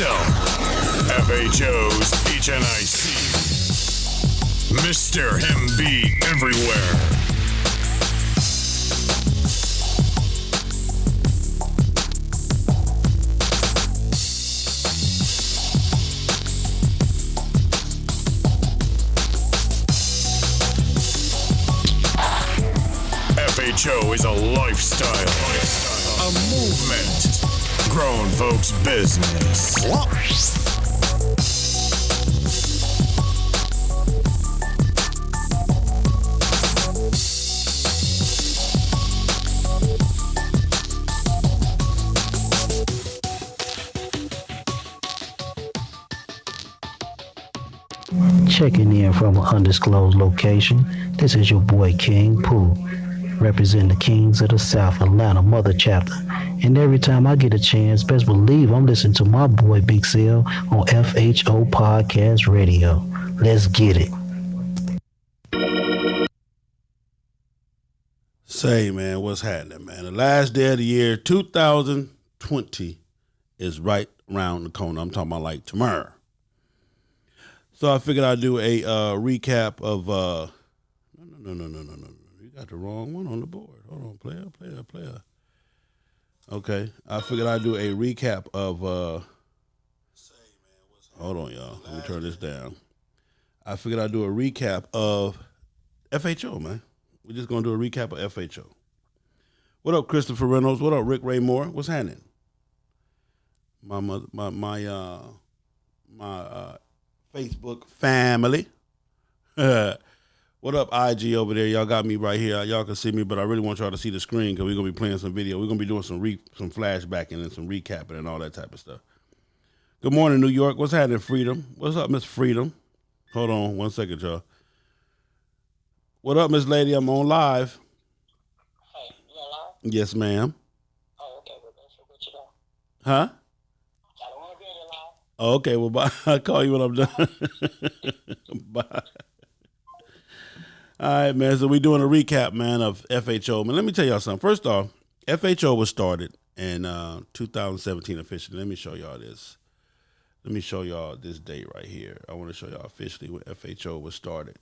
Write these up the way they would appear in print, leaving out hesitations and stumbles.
himself, FHO's HNIC, Mr. Him Be Everywhere. FHO is a lifestyle, a movement, grown folks' business. Checking in from an undisclosed location, this is your boy King Pooh, representing the Kings of the South Atlanta Mother Chapter. And every time I get a chance, best believe I'm listening to my boy Big Cell on FHO Podcast Radio. Let's get it. Say, man, what's happening, man? The last day of the year, 2020, is right around the corner. I'm talking about like tomorrow. So I figured I'd do a recap of, no. You got the wrong one on the board. Hold on, player. Okay, I figured I'd do a recap of, hold on, y'all. Let me turn this down. I figured I'd do a recap of FHO, man. We're just going to do a recap of FHO. What up, Christopher Reynolds? What up, Rick Ray Moore? What's happening? My Facebook family. What up, IG over there? Y'all got me right here. Y'all can see me, but I really want y'all to see the screen because we're going to be playing some video. We're going to be doing some flashbacking and some recapping and all that type of stuff. Good morning, New York. What's happening, Freedom? What's up, Miss Freedom? Hold on one second, y'all. What up, Miss Lady? I'm on live. Hey, you on live? Yes, ma'am. Oh, okay. Well, that's what you know. Huh? I don't want to be in live. Oh, okay, well, bye. I'll call you when I'm done. Bye. All right, man. So we're doing a recap, man, of FHO. Man, let me tell y'all something. First off, FHO was started in 2017 officially. Let me show y'all this. Let me show y'all this date right here. I want to show y'all officially when FHO was started.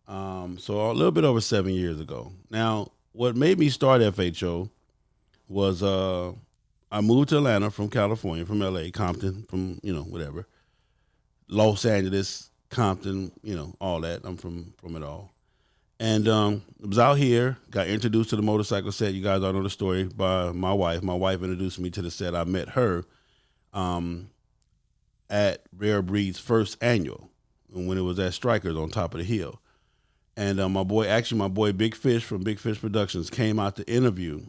So a little bit over 7 years ago. Now, what made me start FHO was I moved to Atlanta from California, from LA, Compton, from, whatever. Los Angeles, Compton, all that. I'm from it all. And I was out here, got introduced to the motorcycle set. You guys all know the story by my wife. My wife introduced me to the set. I met her at Rare Breed's first annual when it was at Strikers on top of the hill. And my boy Big Fish from Big Fish Productions came out to interview.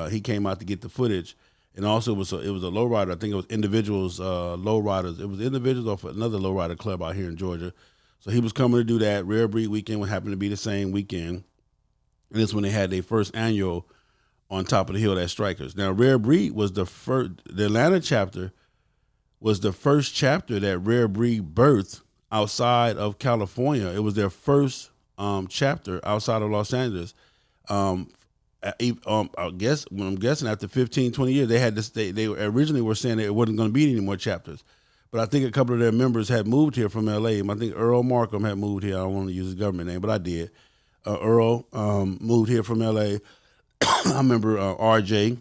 He came out to get the footage. And also it was a lowrider. I think it was individuals, lowriders. It was individuals off another lowrider club out here in Georgia. So he was coming to do that. Rare Breed weekend would happen to be the same weekend. And this when they had their first annual on top of the hill at Strikers. Now, Rare Breed was the Atlanta chapter was the first chapter that Rare Breed birthed outside of California. It was their first chapter outside of Los Angeles. I guess when I'm guessing after 15, 20 years, they had this. They originally were saying that it wasn't going to be any more chapters. But I think a couple of their members had moved here from LA. I think Earl Markham had moved here. I don't want to use his government name, but I did. Earl moved here from LA. I remember RJ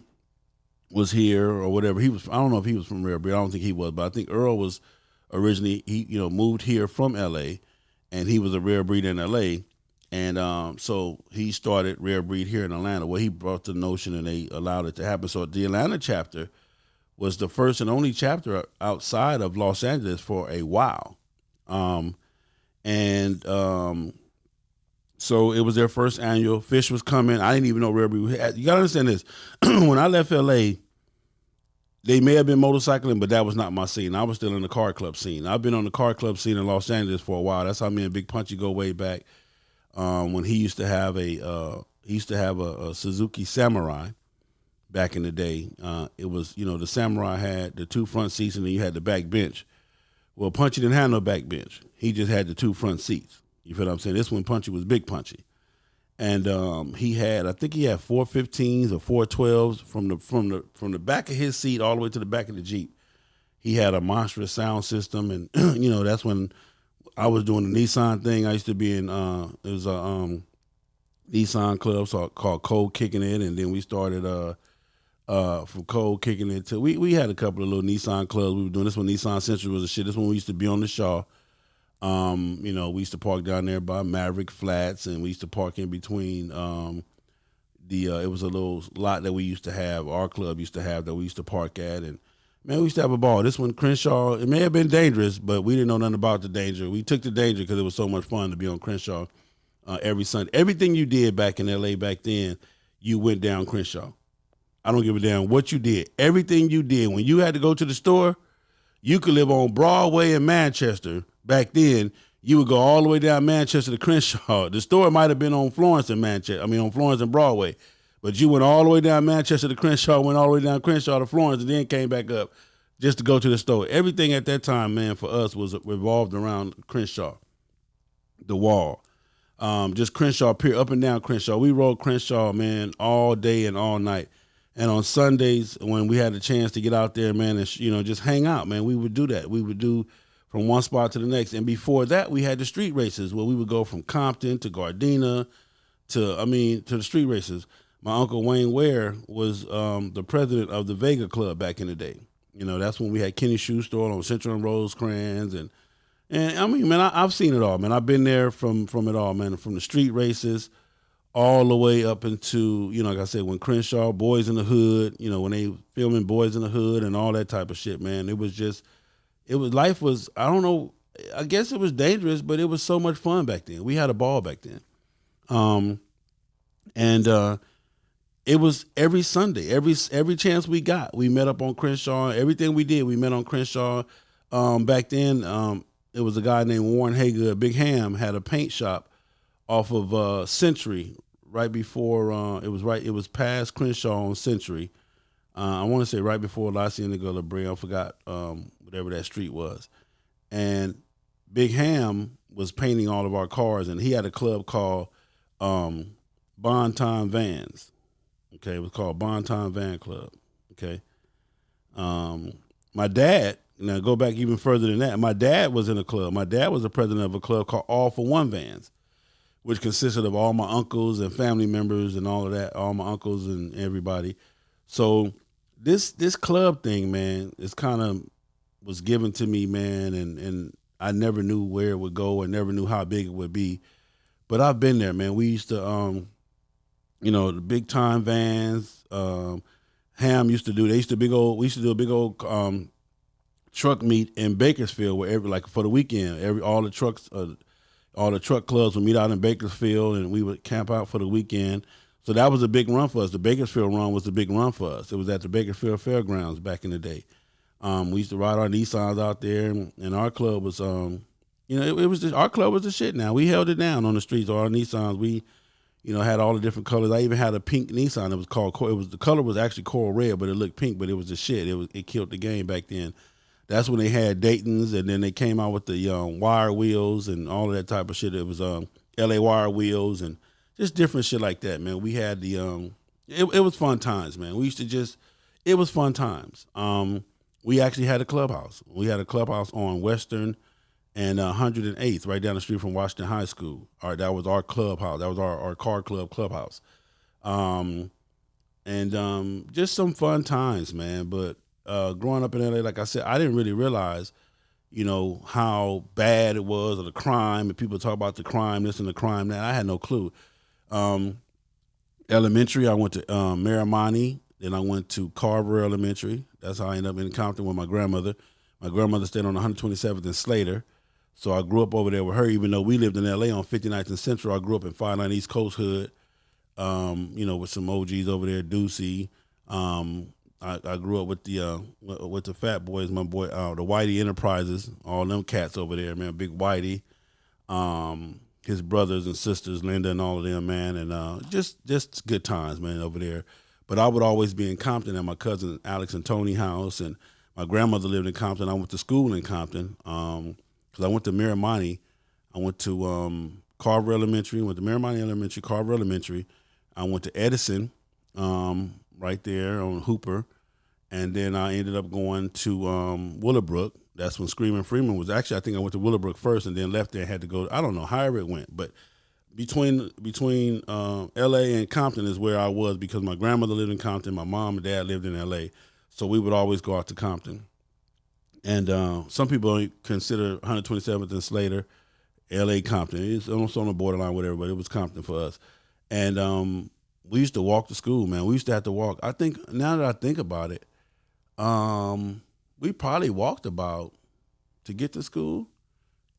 was here or whatever. I don't know if he was from Rare Breed. I don't think he was, but I think Earl was originally, he moved here from LA, and he was a Rare Breed in LA. And so he started Rare Breed here in Atlanta. Well, he brought the notion and they allowed it to happen. So the Atlanta chapter was the first and only chapter outside of Los Angeles for a while. So it was their first annual. Fish was coming. I didn't even know Rare Breed. You got to understand this. When I left LA, they may have been motorcycling, but that was not my scene. I was still in the car club scene. I've been on the car club scene in Los Angeles for a while. That's how me and Big Punchy go way back. When he used to have a Suzuki Samurai back in the day. It was, the Samurai had the two front seats and then you had the back bench. Well, Punchy didn't have no back bench. He just had the two front seats. You feel what I'm saying? This one Punchy was Big Punchy. And I think he had 415s or 412s from the back of his seat all the way to the back of the Jeep. He had a monstrous sound system, and that's when I was doing the Nissan thing. I used to be in it was a Nissan club called Cold Kicking It, and then we started from Cold Kicking It to we had a couple of little Nissan clubs we were doing. This one Nissan Century was a shit. This one we used to be on the Shaw. We used to park down there by Maverick Flats, and we used to park in between it was a little lot that we used to have, our club used to have, that we used to park at, and man, we used to have a ball. This one, Crenshaw, it may have been dangerous, but we didn't know nothing about the danger. We took the danger because it was so much fun to be on Crenshaw every Sunday. Everything you did back in L.A. back then, you went down Crenshaw. I don't give a damn what you did. Everything you did, when you had to go to the store, you could live on Broadway in Manchester. Back then, you would go all the way down Manchester to Crenshaw. The store might have been on Florence and Florence and Broadway. But you went all the way down Manchester to Crenshaw, went all the way down Crenshaw to Florence, and then came back up just to go to the store. Everything at that time, man, for us was revolved around Crenshaw, the wall. Just Crenshaw, up and down Crenshaw. We rode Crenshaw, man, all day and all night. And on Sundays, when we had a chance to get out there, man, and just hang out, man, we would do that. We would do from one spot to the next. And before that, we had the street races where we would go from Compton to Gardena to the street races. My uncle Wayne Ware was the president of the Vega Club back in the day. That's when we had Kenny Shoe Store on Central and Rosecrans, and I mean, man, I've seen it all, man. I've been there from it all, man, from the street races all the way up into, like I said, when Crenshaw, Boys in the Hood, when they filming Boys in the Hood and all that type of shit, man. Life was, I don't know, I guess it was dangerous, but it was so much fun back then. We had a ball back then. It was every Sunday, every chance we got, we met up on Crenshaw. Everything we did, we met on Crenshaw. Back then, it was a guy named Warren Haygood. Big Ham had a paint shop off of Century right before it was past Crenshaw on Century. I want to say right before La Cienega La Brea. I forgot whatever that street was. And Big Ham was painting all of our cars, and he had a club called Bon-Ton Vans. Okay, it was called Bon-Ton Van Club. Okay. My dad, now go back even further than that, my dad was in a club. My dad was the president of a club called All for One Vans, which consisted of all my uncles and family members and all of that, all my uncles and everybody. So this club thing, man, is kind of was given to me, man, and I never knew where it would go. I never knew how big it would be. But I've been there, man. We used to the big time vans. Ham used to do. We used to do a big old truck meet in Bakersfield where for the weekend, all the truck clubs would meet out in Bakersfield, and we would camp out for the weekend. So that was a big run for us. The Bakersfield run was the big run for us. It was at the Bakersfield Fairgrounds back in the day. We used to ride our Nissans out there, and our club was it was our club was the shit. Now we held it down on the streets. All our Nissans, we had all the different colors. I even had a pink Nissan. It was called. The color was actually coral red, but it looked pink. But it was the shit. It killed the game back then. That's when they had Dayton's, and then they came out with the wire wheels and all of that type of shit. It was L.A. wire wheels and just different shit like that, man. We had the it was fun times, man. We used to it was fun times. We actually had a clubhouse. We had a clubhouse on Western and 108th, right down the street from Washington High School. That was our clubhouse. That was our car club clubhouse. Just some fun times, man. But growing up in LA, like I said, I didn't really realize, how bad it was, or the crime. And people talk about the crime, this and the crime that. I had no clue. Elementary, I went to Miramani. Then I went to Carver Elementary. That's how I ended up in Compton with my grandmother. My grandmother stayed on 127th and Slater. So I grew up over there with her, even though we lived in L.A. on 59th and Central. I grew up in 59 East Coast Hood, with some OGs over there, Deucey. I grew up with the Fat Boys, my boy, the Whitey Enterprises, all them cats over there, man, Big Whitey, his brothers and sisters, Linda and all of them, man, and just good times, man, over there. But I would always be in Compton at my cousin Alex and Tony house, and my grandmother lived in Compton. I went to school in Compton because I went to Miramani. I went to Carver Elementary, went to Miramani Elementary, Carver Elementary. I went to Edison, right there on Hooper. and then I ended up going to Willowbrook. That's when Screaming Freeman was actually. I think I went to Willowbrook first, and then left there and had to go. I don't know, however it went, but between L.A. and Compton is where I was because my grandmother lived in Compton, my mom and dad lived in L.A., so we would always go out to Compton. And some people consider 127th and Slater L.A. Compton. It's almost on the borderline, whatever, but it was Compton for us. And we used to walk to school, man. We used to have to walk. I think now that I think about it, we probably walked about to get to school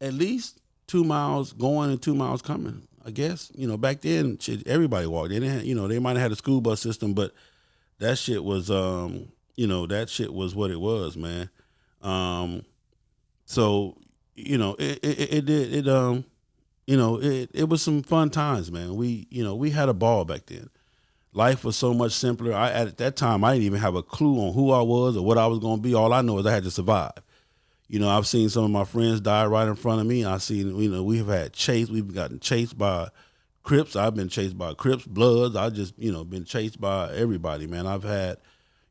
at least 2 miles going and 2 miles coming. I guess back then everybody walked. They didn't, they might have had a school bus system, but that shit was that shit was what it was, man. So it was some fun times, man. We had a ball back then. Life was so much simpler. At that time I didn't even have a clue on who I was or what I was going to be. All I know is I had to survive. I've seen some of my friends die right in front of me. I've seen, we have had chased. We've gotten chased by Crips. I've been chased by Crips, Bloods. I just, been chased by everybody, man. I've had,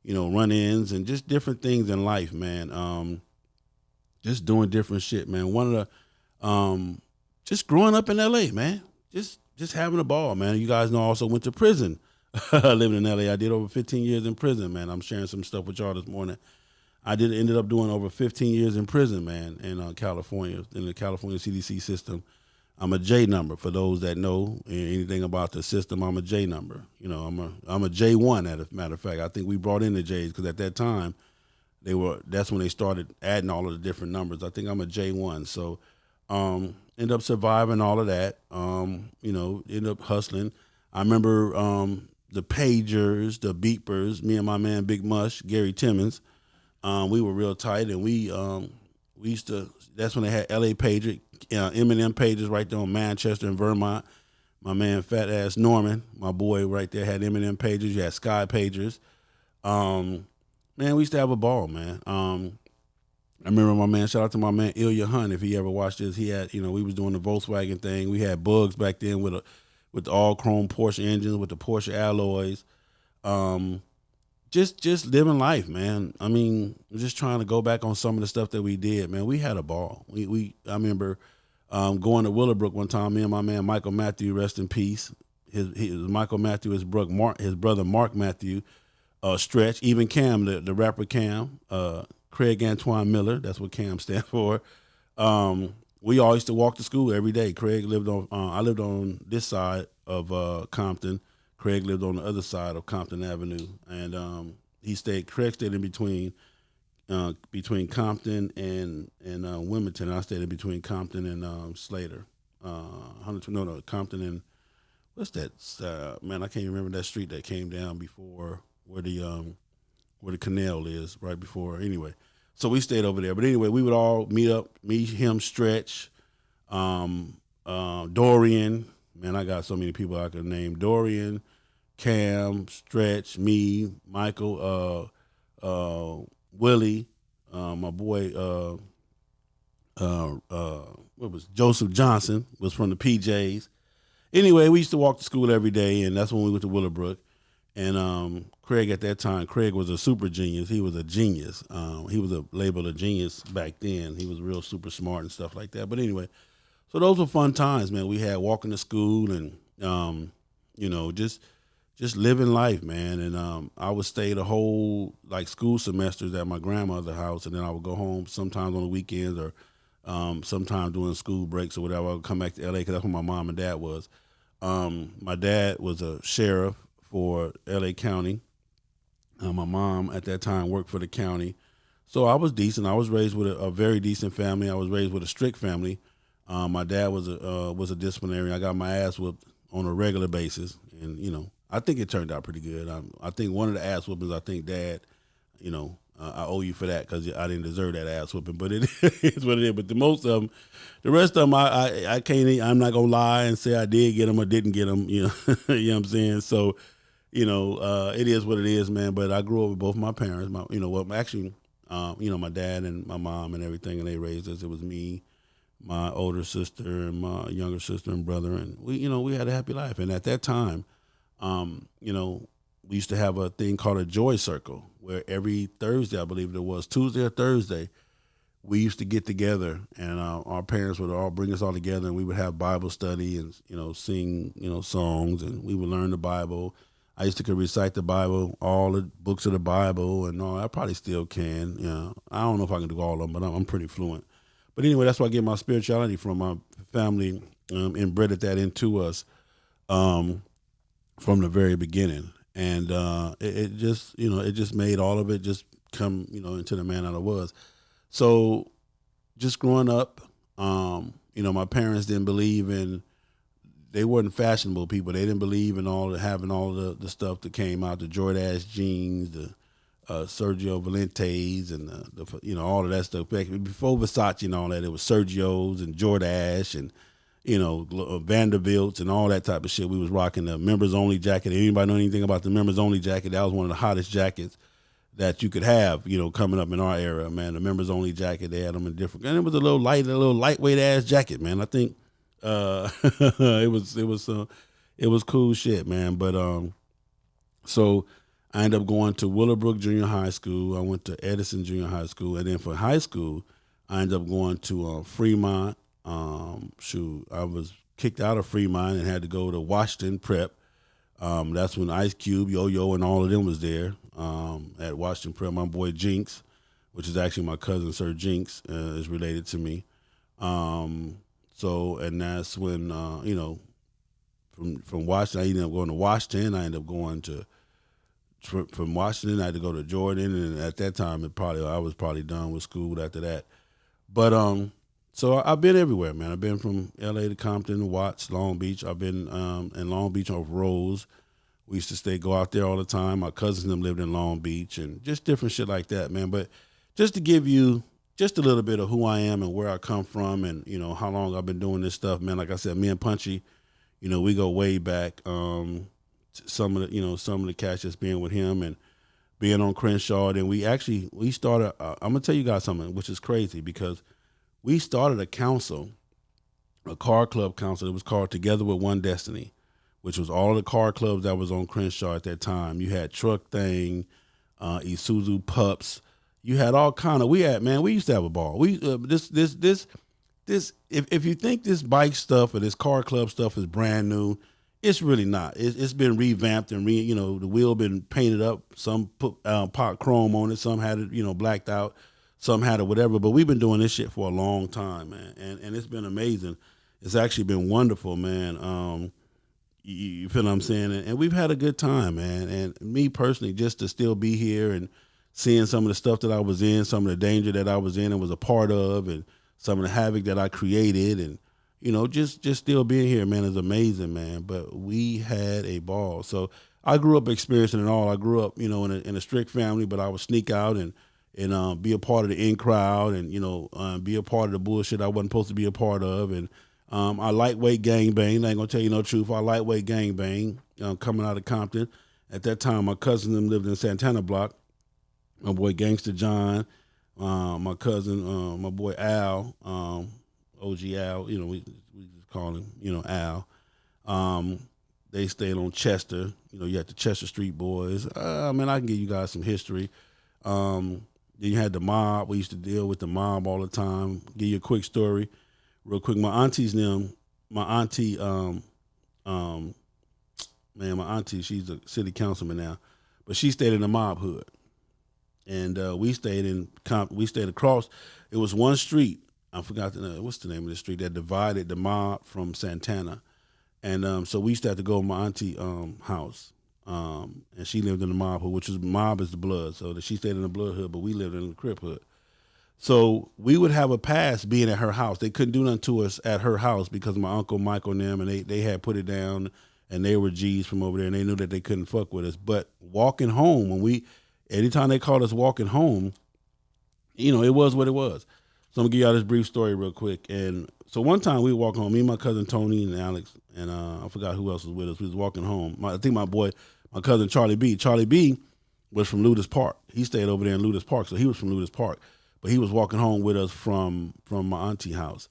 run-ins and just different things in life, man. Just doing different shit, man. One of the, just growing up in L.A., man. Just having a ball, man. You guys know I also went to prison living in L.A. I did over 15 years in prison, man. I'm sharing some stuff with y'all this morning. I ended up doing over 15 years in prison, man, in California, in the California CDC system. I'm a J number for those that know anything about the system. I'm a J number. I'm a J1. As a matter of fact, I think we brought in the J's because at that time that's when they started adding all of the different numbers. I think I'm a J1. So end up surviving all of that. End up hustling. I remember the pagers, the beepers. Me and my man Big Mush, Gary Timmons. We were real tight, and we used to. That's when they had L.A. pager, M&M pagers right there on Manchester and Vermont. My man Fat Ass Norman, my boy right there, had M&M pagers. You had Sky pagers. Man, we used to have a ball, man. I remember my man. Shout out to my man Ilya Hunt if he ever watched this. He had, we was doing the Volkswagen thing. We had Bugs back then with the all chrome Porsche engines with the Porsche alloys. Just living life, man. I mean, just trying to go back on some of the stuff that we did, man. We had a ball. I remember going to Willowbrook one time. Me and my man Michael Matthew, rest in peace. Michael Matthew, his brother Mark Matthew, Stretch, even Cam, the rapper Cam, Craig Antoine Miller. That's what Cam stands for. We all used to walk to school every day. Craig lived on. I lived on this side of Compton. Craig lived on the other side of Compton Avenue, and Craig stayed in between Compton and Wilmington. I stayed in between Compton and Slater. Compton and what's that? Man, I can't remember that street that came down before where the canal is, right before. Anyway, so we stayed over there. But anyway, we would all meet up, me, him, Stretch, Dorian. Man, I got so many people I could name. Dorian, Cam, Stretch, me, Michael, Willie, my boy, what was Joseph Johnson was from the PJs. Anyway, we used to walk to school every day, and that's when we went to Willowbrook. And Craig at that time, Craig was a super genius. He was a genius. He was labeled a genius back then. He was real super smart and stuff like that. But anyway, so those were fun times, man. We had walking to school and, just living life, man. And I would stay the whole school semesters at my grandmother's house, and then I would go home sometimes on the weekends or sometimes during school breaks or whatever. I would come back to L.A. because that's where my mom and dad was. My dad was a sheriff for L.A. County. My mom at that time worked for the county. So I was decent. I was raised with a very decent family. I was raised with a strict family. My dad was a disciplinarian. I got my ass whooped on a regular basis, and I think it turned out pretty good. I think one of the ass whoopings, I think Dad, I owe you for that because I didn't deserve that ass whooping, but it is what it is. But the rest of them, I can't. I'm not gonna lie and say I did get them or didn't get them. You know what I'm saying. So, it is what it is, man. But I grew up with both my parents. My dad and my mom and everything, and they raised us. It was me, my older sister, and my younger sister and brother, and we had a happy life. And at that time, we used to have a thing called a Joy Circle, where every Thursday, I believe it was Tuesday or Thursday, we used to get together, and our parents would all bring us all together, and we would have Bible study and sing songs, and we would learn the Bible. I used to could recite the Bible, all the books of the Bible, and all. I probably still can. I don't know if I can do all of them, but I'm pretty fluent. But anyway, that's where I get my spirituality from. My family embedded that into us from the very beginning, and it just made all of it just come into the man that I was. So just growing up, my parents didn't believe in. They weren't fashionable people. They didn't believe in having all the stuff that came out, the Jordache jeans, the Sergio Valentes, and all of that stuff. Before Versace and all that, it was Sergio's and Jordache and Vanderbilts and all that type of shit. We was rocking the members only jacket. Anybody know anything about the members only jacket? That was one of the hottest jackets that you could have, coming up in our era, man. The members only jacket, they had them in different, and it was a little lightweight ass jacket, man. I think it was cool shit, man. But so I ended up going to Willowbrook Junior High School. I went to Edison Junior High School, and then for high school, I ended up going to Fremont. I was kicked out of Fremont and had to go to Washington Prep. That's when Ice Cube, Yo-Yo, and all of them was there at Washington Prep. My boy Jinx, which is actually my cousin, Sir Jinx, is related to me. And that's when, from Washington, I ended up going to Washington. I ended up going from Washington, I had to go to Jordan. And at that time, I was probably done with school after that. But, so I've been everywhere, man. I've been from L.A. to Compton, Watts, Long Beach. I've been in Long Beach off Rose. We used to go out there all the time. My cousins and them lived in Long Beach and just different shit like that, man. But just to give you just a little bit of who I am and where I come from and, how long I've been doing this stuff, man. Like I said, me and Punchy, we go way back. Some of the cats just being with him and being on Crenshaw. And we started, I'm going to tell you guys something, which is crazy because we started a car club council. It was called Together with One Destiny, which was all the car clubs that was on Crenshaw at that time. You had Truck Thing, Isuzu Pups. You had all kind of. We used to have a ball. We if you think this bike stuff or this car club stuff is brand new, it's really not. It's been revamped and the wheel been painted up. Some put pot chrome on it. Some had it blacked out. Some had it, whatever, but we've been doing this shit for a long time, man, and it's been amazing. It's actually been wonderful, man. You feel what I'm saying? And we've had a good time, man. And me personally, just to still be here and seeing some of the stuff that I was in, some of the danger that I was in and was a part of, and some of the havoc that I created, and just still being here, man, is amazing, man. But we had a ball. So I grew up experiencing it all. I grew up, in a strict family, but I would sneak out and be a part of the in crowd and, be a part of the bullshit I wasn't supposed to be a part of. And I lightweight gangbang. I ain't going to tell you no truth. I lightweight gangbang coming out of Compton. At that time, my cousin them lived in Santana Block. My boy Gangster John, my cousin, my boy Al, OG Al, we just call him, Al. They stayed on Chester. You had the Chester Street Boys. I can give you guys some history. Then you had the mob. We used to deal with the mob all the time. Give you a quick story, real quick. My auntie, she's a city councilman now, but she stayed in the mob hood, and we stayed across. It was one street. I forgot what's the name of the street that divided the mob from Santana, and so we used to have to go to my auntie house. And she lived in the mob hood, which is mob is the blood. So she stayed in the blood hood, but we lived in the Crip hood. So we would have a pass being at her house. They couldn't do nothing to us at her house because my uncle Michael and them, and they had put it down, and they were G's from over there, and they knew that they couldn't fuck with us. But walking home, anytime they called us walking home, it was what it was. So I'm gonna give y'all this brief story real quick. And so one time we were walking home, me and my cousin Tony and Alex, and I forgot who else was with us. We was walking home. I think my cousin Charlie B. Charlie B was from Ludus Park. He stayed over there in Ludus Park, so he was from Ludus Park. But he was walking home with us from my auntie house.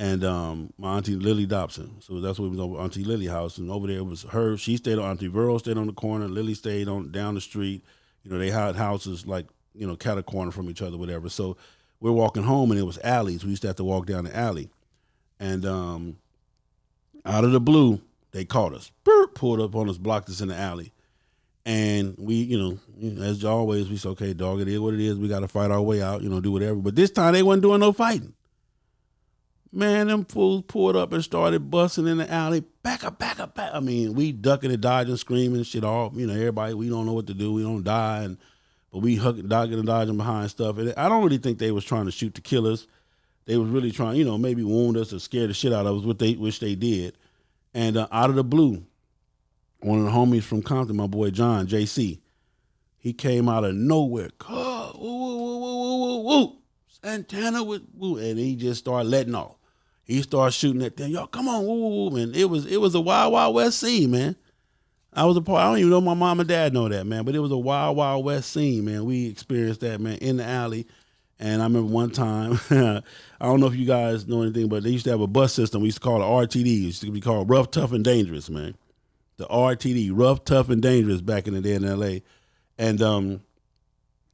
and my auntie Lily Dobson. So that's what we was over Auntie Lily house, and over there it was her. She stayed on Auntie Verl stayed on the corner. Lily stayed on down the street. You know, they had houses like cat a corner from each other, whatever. So we're walking home, and it was alleys. We used to have to walk down the alley, and out of the blue, they caught us. Burp, pulled up on us, blocked us in the alley. And we, as always, we said, okay, dog, it is what it is. We got to fight our way out, do whatever. But this time they wasn't doing no fighting. Man, them fools pulled up and started busting in the alley. Back up, back up, back. I mean, we ducking and dodging, screaming shit off. Everybody, we don't know what to do. We don't die. But we ducking and dodging behind stuff. And I don't really think they was trying to shoot to kill us. They was really trying, maybe wound us or scare the shit out of us, which they did. And out of the blue, one of the homies from Compton, my boy John, JC, he came out of nowhere. Woo, woo, woo, woo, woo, woo. Santana with woo, and he just started letting off. He started shooting that thing. Y'all, come on, woo, woo, woo. And it was a wild, wild west scene, man. I was a part. I don't even know my mom and dad know that, man. But it was a wild, wild west scene, man. We experienced that, man, in the alley. And I remember one time, I don't know if you guys know anything, but they used to have a bus system. We used to call it RTD. It used to be called Rough, Tough, and Dangerous, man. The RTD, Rough, Tough, and Dangerous, back in the day in L.A. And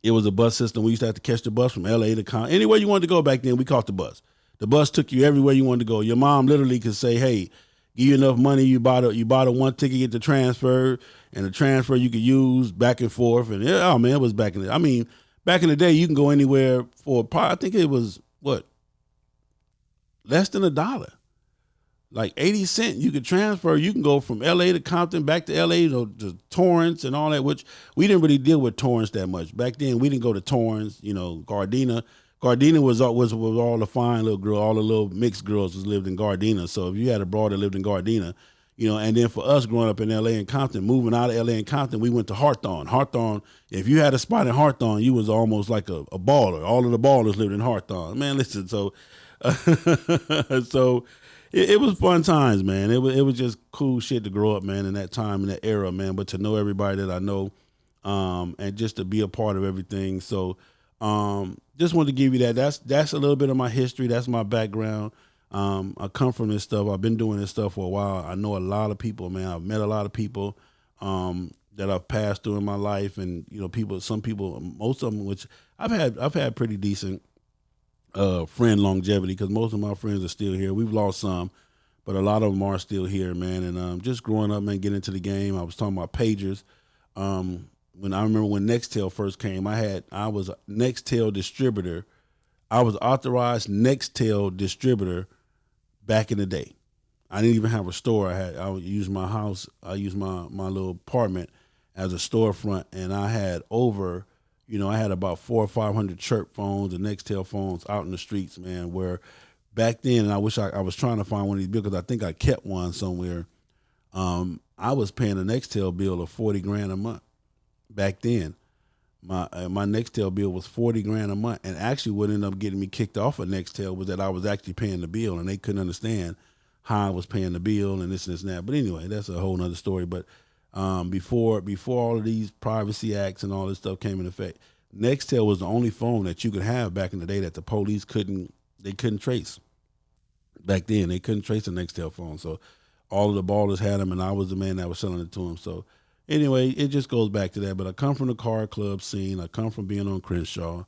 it was a bus system. We used to have to catch the bus from L.A. to anywhere you wanted to go back then, we caught the bus. The bus took you everywhere you wanted to go. Your mom literally could say, hey, give you enough money, you bought a one ticket, get the transfer, and the transfer you could use back and forth. And it was back in the back in the day, you can go anywhere for, I think it was, less than $1. Like 80 cents, you could transfer. You can go from L.A. to Compton, back to L.A., to Torrance and all that, which we didn't really deal with Torrance that much. Back then, we didn't go to Torrance, Gardena. Gardena was all the fine little girl, all the little mixed girls was lived in Gardena. So if you had a broad that lived in Gardena, and then for us growing up in L.A. and Compton, moving out of L.A. and Compton, we went to Hawthorne. Hawthorne, if you had a spot in Hawthorne, you was almost like a baller. All of the ballers lived in Hawthorne. Man, listen, so so it was fun times, man. It was just cool shit to grow up, man, in that time, in that era, man. But to know everybody that I know, and just to be a part of everything. So just wanted to give you that. That's a little bit of my history. That's my background. I come from this stuff. I've been doing this stuff for a while. I know a lot of people, man. I've met a lot of people that I've passed through in my life, and some people, most of them, which I've had pretty decent friend longevity, because most of my friends are still here. We've lost some, but a lot of them are still here, man. And just growing up, man, getting into the game. I was talking about pagers. When I remember when Nextel first came, I was a Nextel distributor. I was authorized Nextel distributor back in the day. I didn't even have a store. I would use my house. I used my little apartment as a storefront, and I had I had about 400 or 500 chirp phones and Nextel phones out in the streets, man, where back then, and I wish I was trying to find one of these bills, because I think I kept one somewhere. I was paying a Nextel bill of $40,000 a month back then. My Nextel bill was $40,000 a month, and actually what ended up getting me kicked off of Nextel was that I was actually paying the bill, and they couldn't understand how I was paying the bill and this and that. But anyway, that's a whole nother story. But before all of these privacy acts and all this stuff came into effect, Nextel was the only phone that you could have back in the day that the police couldn't trace. Back then, they couldn't trace a Nextel phone. So all of the ballers had them, and I was the man that was selling it to them. So anyway, it just goes back to that. But I come from the car club scene. I come from being on Crenshaw.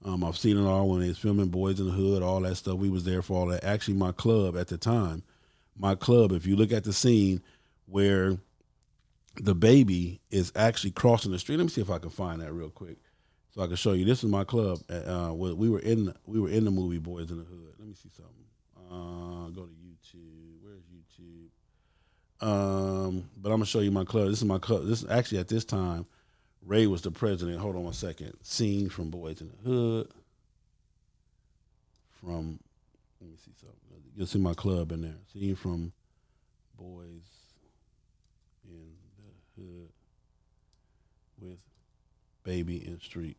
I've seen it all when they was filming Boys in the Hood, all that stuff. We was there for all that. Actually, my club at the time, if you look at the scene where the baby is actually crossing the street. Let me see if I can find that real quick, so I can show you. This is my club. We were in the movie Boys in the Hood. Let me see something. Go to YouTube. Where's YouTube? But I'm gonna show you my club. This is my club. This is actually, at this time, Ray was the president. Hold on one second. Scene from Boys in the Hood. Let me see something. You'll see my club in there. Scene from Boys in the Hood with Baby in Street.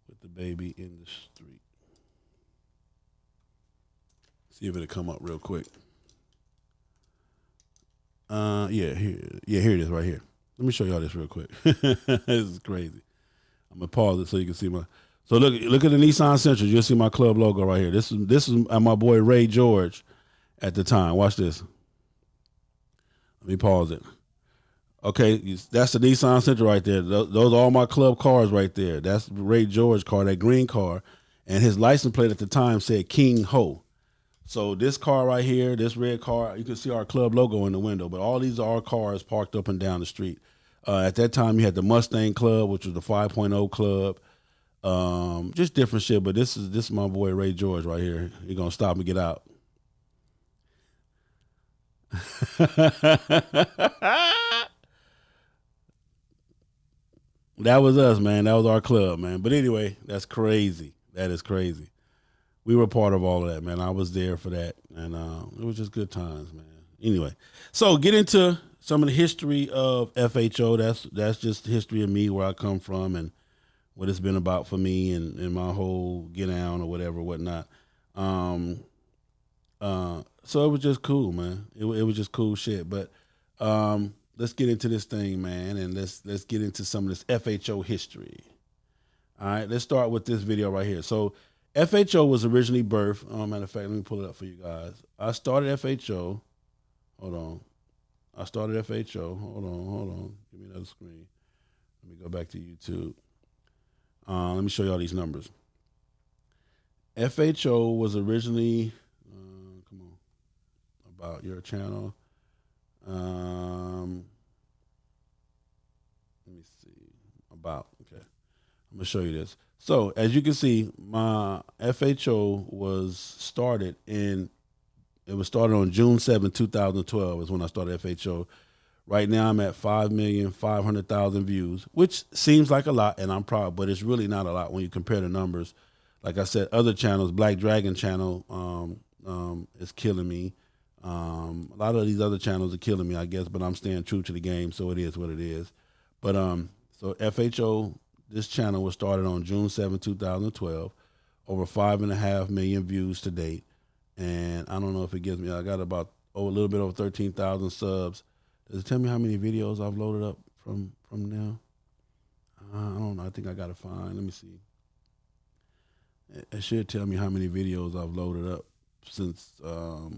With the baby in the street. See if it'll come up real quick. Here it is right here. Let me show y'all this real quick. This is crazy. I'm gonna pause it so you can see So look at the Nissan Sentra. You'll see my club logo right here. This is my boy Ray George at the time. Watch this. Let me pause it. Okay, that's the Nissan Sentra right there. Those are all my club cars right there. That's Ray George car, that green car, and his license plate at the time said King Ho. So this car right here, this red car, you can see our club logo in the window, but all these are our cars parked up and down the street. At that time, you had the Mustang Club, which was the 5.0 club. Just different shit, but this is my boy Ray George right here. He gonna stop and get out. That was us, man. That was our club, man. But anyway, that's crazy. That is crazy. We were part of all of that, man. I was there for that, and it was just good times, man. Anyway, so get into some of the history of FHO. That's just the history of me, where I come from, and what it's been about for me, and my whole get down or whatnot. So it was just cool, man. It was just cool shit. But let's get into this thing, man, and let's get into some of this FHO history. All right, let's start with this video right here. So FHO was originally birthed. Matter of fact, let me pull it up for you guys. I started FHO. Hold on. Hold on. Give me another screen. Let me go back to YouTube. Let me show you all these numbers. FHO was originally, come on, about your channel. Let me see. Okay. I'm going to show you this. So, as you can see, my FHO was started on June 7, 2012 is when I started FHO. Right now, I'm at 5,500,000 views, which seems like a lot, and I'm proud, but it's really not a lot when you compare the numbers. Like I said, other channels, Black Dragon channel is killing me. A lot of these other channels are killing me, I guess, but I'm staying true to the game, so it is what it is. But so FHO, this channel was started on June 7, 2012, over 5.5 million views to date. And I don't know if it gives me, I got about a little bit over 13,000 subs. Does it tell me how many videos I've loaded up from now? I don't know. I think I got to find. Let me see. It should tell me how many videos I've loaded up since, how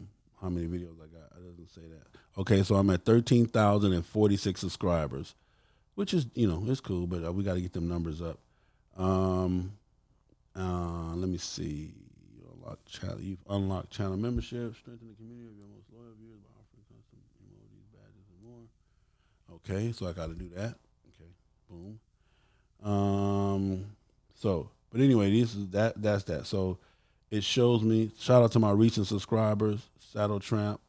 many videos I got. It doesn't say that. Okay, so I'm at 13,046 subscribers, which is, it's cool, but we got to get them numbers up. Let me see. You've unlocked channel membership, strengthen the community of your most loyal viewers by offering custom emojis, badges, and more. Okay, so I got to do that. Okay, boom. But anyway, that's that. So it shows me. Shout out to my recent subscribers: Saddle Tramp,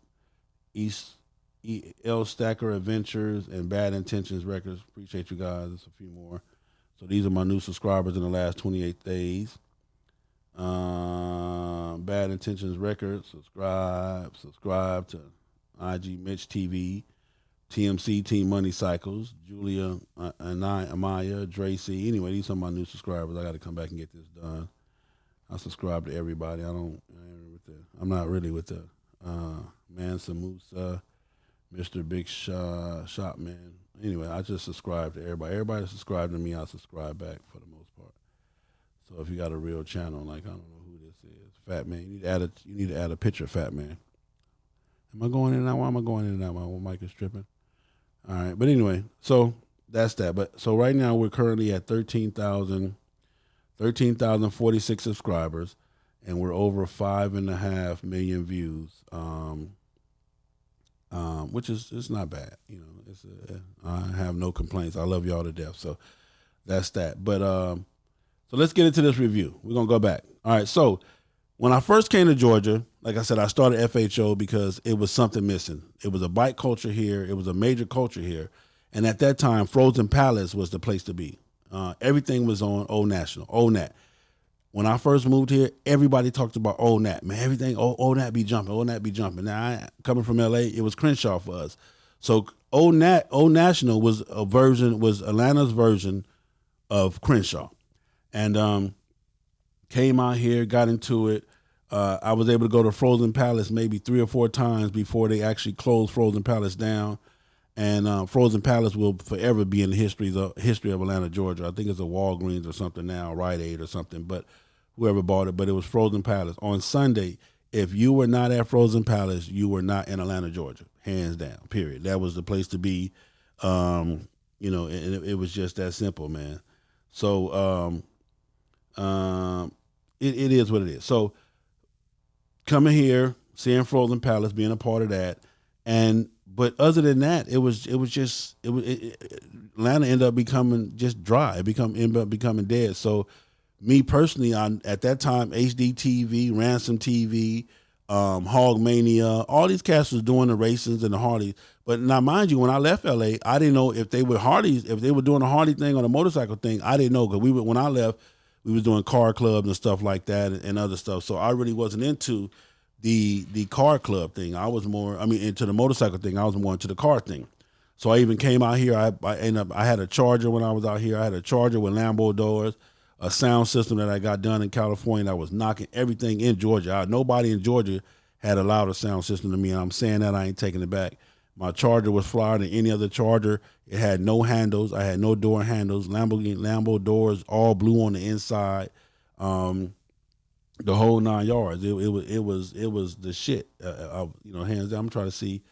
L Stacker Adventures, and Bad Intentions Records. Appreciate you guys. There's a few more. So these are my new subscribers in the last 28 days. Bad Intentions Records, subscribe to IG Mitch TV, TMC Team Money Cycles, Julia, Amaya, Dracy. Anyway, these are my new subscribers. I got to come back and get this done. I subscribe to everybody. I'm not really with the Mansa Musa, Mr. Big Shot Man. Anyway, I just subscribe to everybody. Everybody that subscribe to me, I subscribe back for the most part. So if you got a real channel, like I don't know who this is, Fat Man, you need to add a picture of Fat Man. Am I going in and out? Why am I going in and out? My mic is tripping. All right, but anyway, so that's that. But so right now we're currently at 13,046 subscribers, and we're over 5.5 million views. Which is it's not bad, I have no complaints. I love y'all to death. So that's that. But so let's get into this review. We're gonna go back. All right. So when I first came to Georgia, like I said, I started FHO because it was something missing. It was a bike culture here. It was a major culture here. And at that time, Frozen Palace was the place to be. Everything was on Old National, Old Nat. When I first moved here, everybody talked about Old Nat. Man, everything, Old Nat be jumping, Old Nat be jumping. Now, coming from LA, it was Crenshaw for us. So Old National was Atlanta's version of Crenshaw. And came out here, got into it. I was able to go to Frozen Palace maybe 3 or 4 times before they actually closed Frozen Palace down. And Frozen Palace will forever be in the history of Atlanta, Georgia. I think it's a Walgreens or something now, Rite Aid or something. But whoever bought it, but it was Frozen Palace on Sunday. If you were not at Frozen Palace, you were not in Atlanta, Georgia, hands down. Period. That was the place to be. And it was just that simple, man. So it is what it is. So coming here, seeing Frozen Palace, being a part of that, but other than that, Atlanta ended up becoming just dry. It ended up becoming dead. So me personally, at that time, HD TV, Ransom TV, Hog Mania, all these cats was doing the racings and the Hardys. But now, mind you, when I left LA, I didn't know if they were Hardys, if they were doing a Hardy thing or the motorcycle thing. I didn't know, because when I left, we was doing car clubs and stuff like that and other stuff. So I really wasn't into the car club thing. I was more, into the motorcycle thing. I was more into the car thing. So I even came out here. I had a Charger when I was out here. I had a Charger with Lambo doors, a sound system that I got done in California that was knocking everything in Georgia out. Nobody in Georgia had a louder sound system than me, and I'm saying that, I ain't taking it back. My Charger was flyer than any other Charger. It had no handles. I had no door handles. Lambo doors, all blue on the inside. The whole 9 yards. It was the shit. Hands down. I'm trying to see,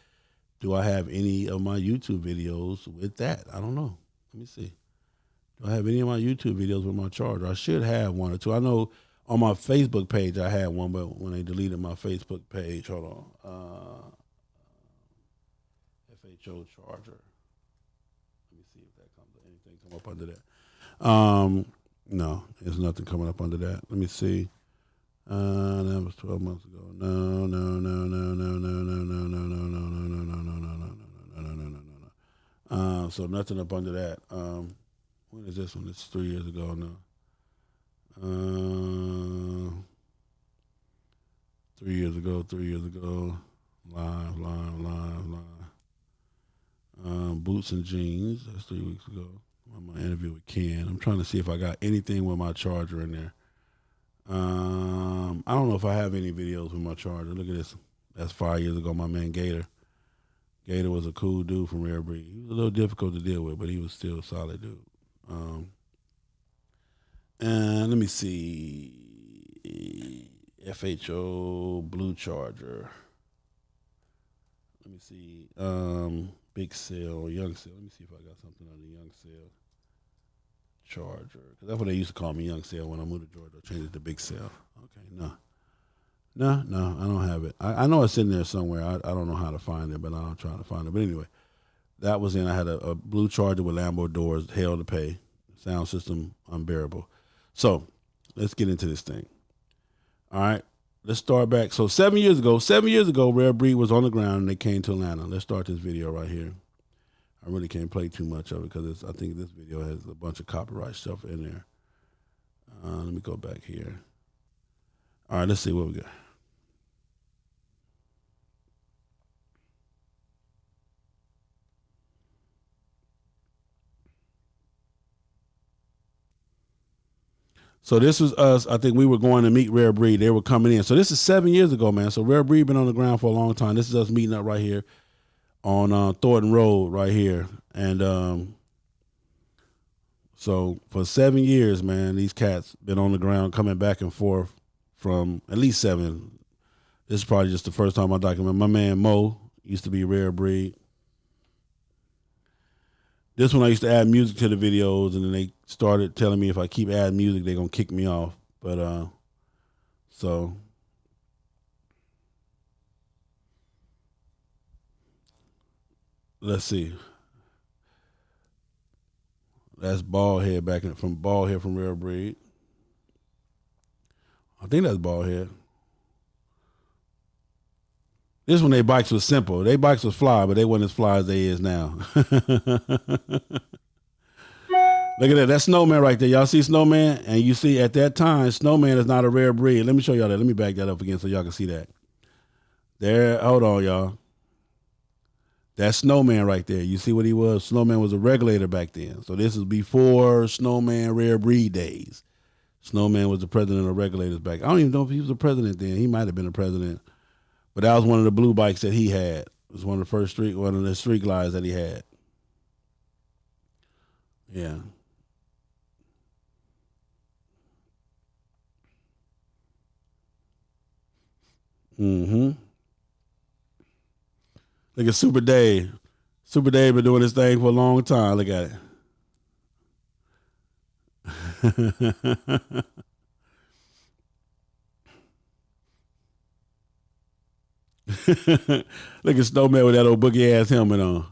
do I have any of my YouTube videos with that? I don't know. Let me see. Do I have any of my YouTube videos with my Charger? I should have one or two. I know on my Facebook page I had one, but when they deleted my Facebook page, hold on. FHO Charger. Let me see if that anything come up under that. No, there's nothing coming up under that. Let me see. That was 12 months ago. No. So nothing up under that. When is this one? It's 3 years ago now. 3 years ago. Live. Boots and jeans. That's 3 weeks ago. My interview with Ken. I'm trying to see if I got anything with my Charger in there. I don't know if I have any videos with my Charger. Look at this. That's 5 years ago. My man Gator. Gator was a cool dude from Rare Breed. He was a little difficult to deal with, but he was still a solid dude. And let me see. FHO Blue Charger. Let me see. Big Sale, Young Sale. Let me see if I got something on the Young Sale Charger. Because that's what they used to call me, Young Sale, when I moved to Georgia. I changed it to Big Sale. Okay, no, I don't have it. I know it's in there somewhere. I don't know how to find it, but I'll try to find it. But anyway, that was in. I had a blue Charger with Lambo doors, hell to pay. Sound system unbearable. So let's get into this thing. All right, let's start back. So 7 years ago, Rare Breed was on the ground and they came to Atlanta. Let's start this video right here. I really can't play too much of it because I think this video has a bunch of copyright stuff in there. Let me go back here. All right, let's see what we got. So this was us. I think we were going to meet Rare Breed. They were coming in. So this is 7 years ago, man. So Rare Breed been on the ground for a long time. This is us meeting up right here on Thornton Road right here. And so for 7 years, man, these cats been on the ground coming back and forth from at least 7. This is probably just the first time I document. My man Mo used to be Rare Breed. This one I used to add music to the videos, and then they started telling me if I keep adding music, they're going to kick me off. But, so. Let's see. That's Baldhead from Baldhead from Rare Breed. I think that's Baldhead. This one, their bikes was simple. Their bikes was fly, but they wasn't as fly as they is now. Look at that. That's Snowman right there. Y'all see Snowman? And you see at that time, Snowman is not a Rare Breed. Let me show y'all that. Let me back that up again so y'all can see that. There, hold on, y'all. That's Snowman right there. You see what he was? Snowman was a regulator back then. So this is before Snowman Rare Breed days. Snowman was the president of regulators back. I don't even know if he was a president then. He might have been a president. But that was one of the blue bikes that he had. was one of the street glides that he had. Yeah. Mm-hmm. Look at Super Dave. Super Dave been doing this thing for a long time. Look at it. Look at Snowman with that old boogie ass helmet on.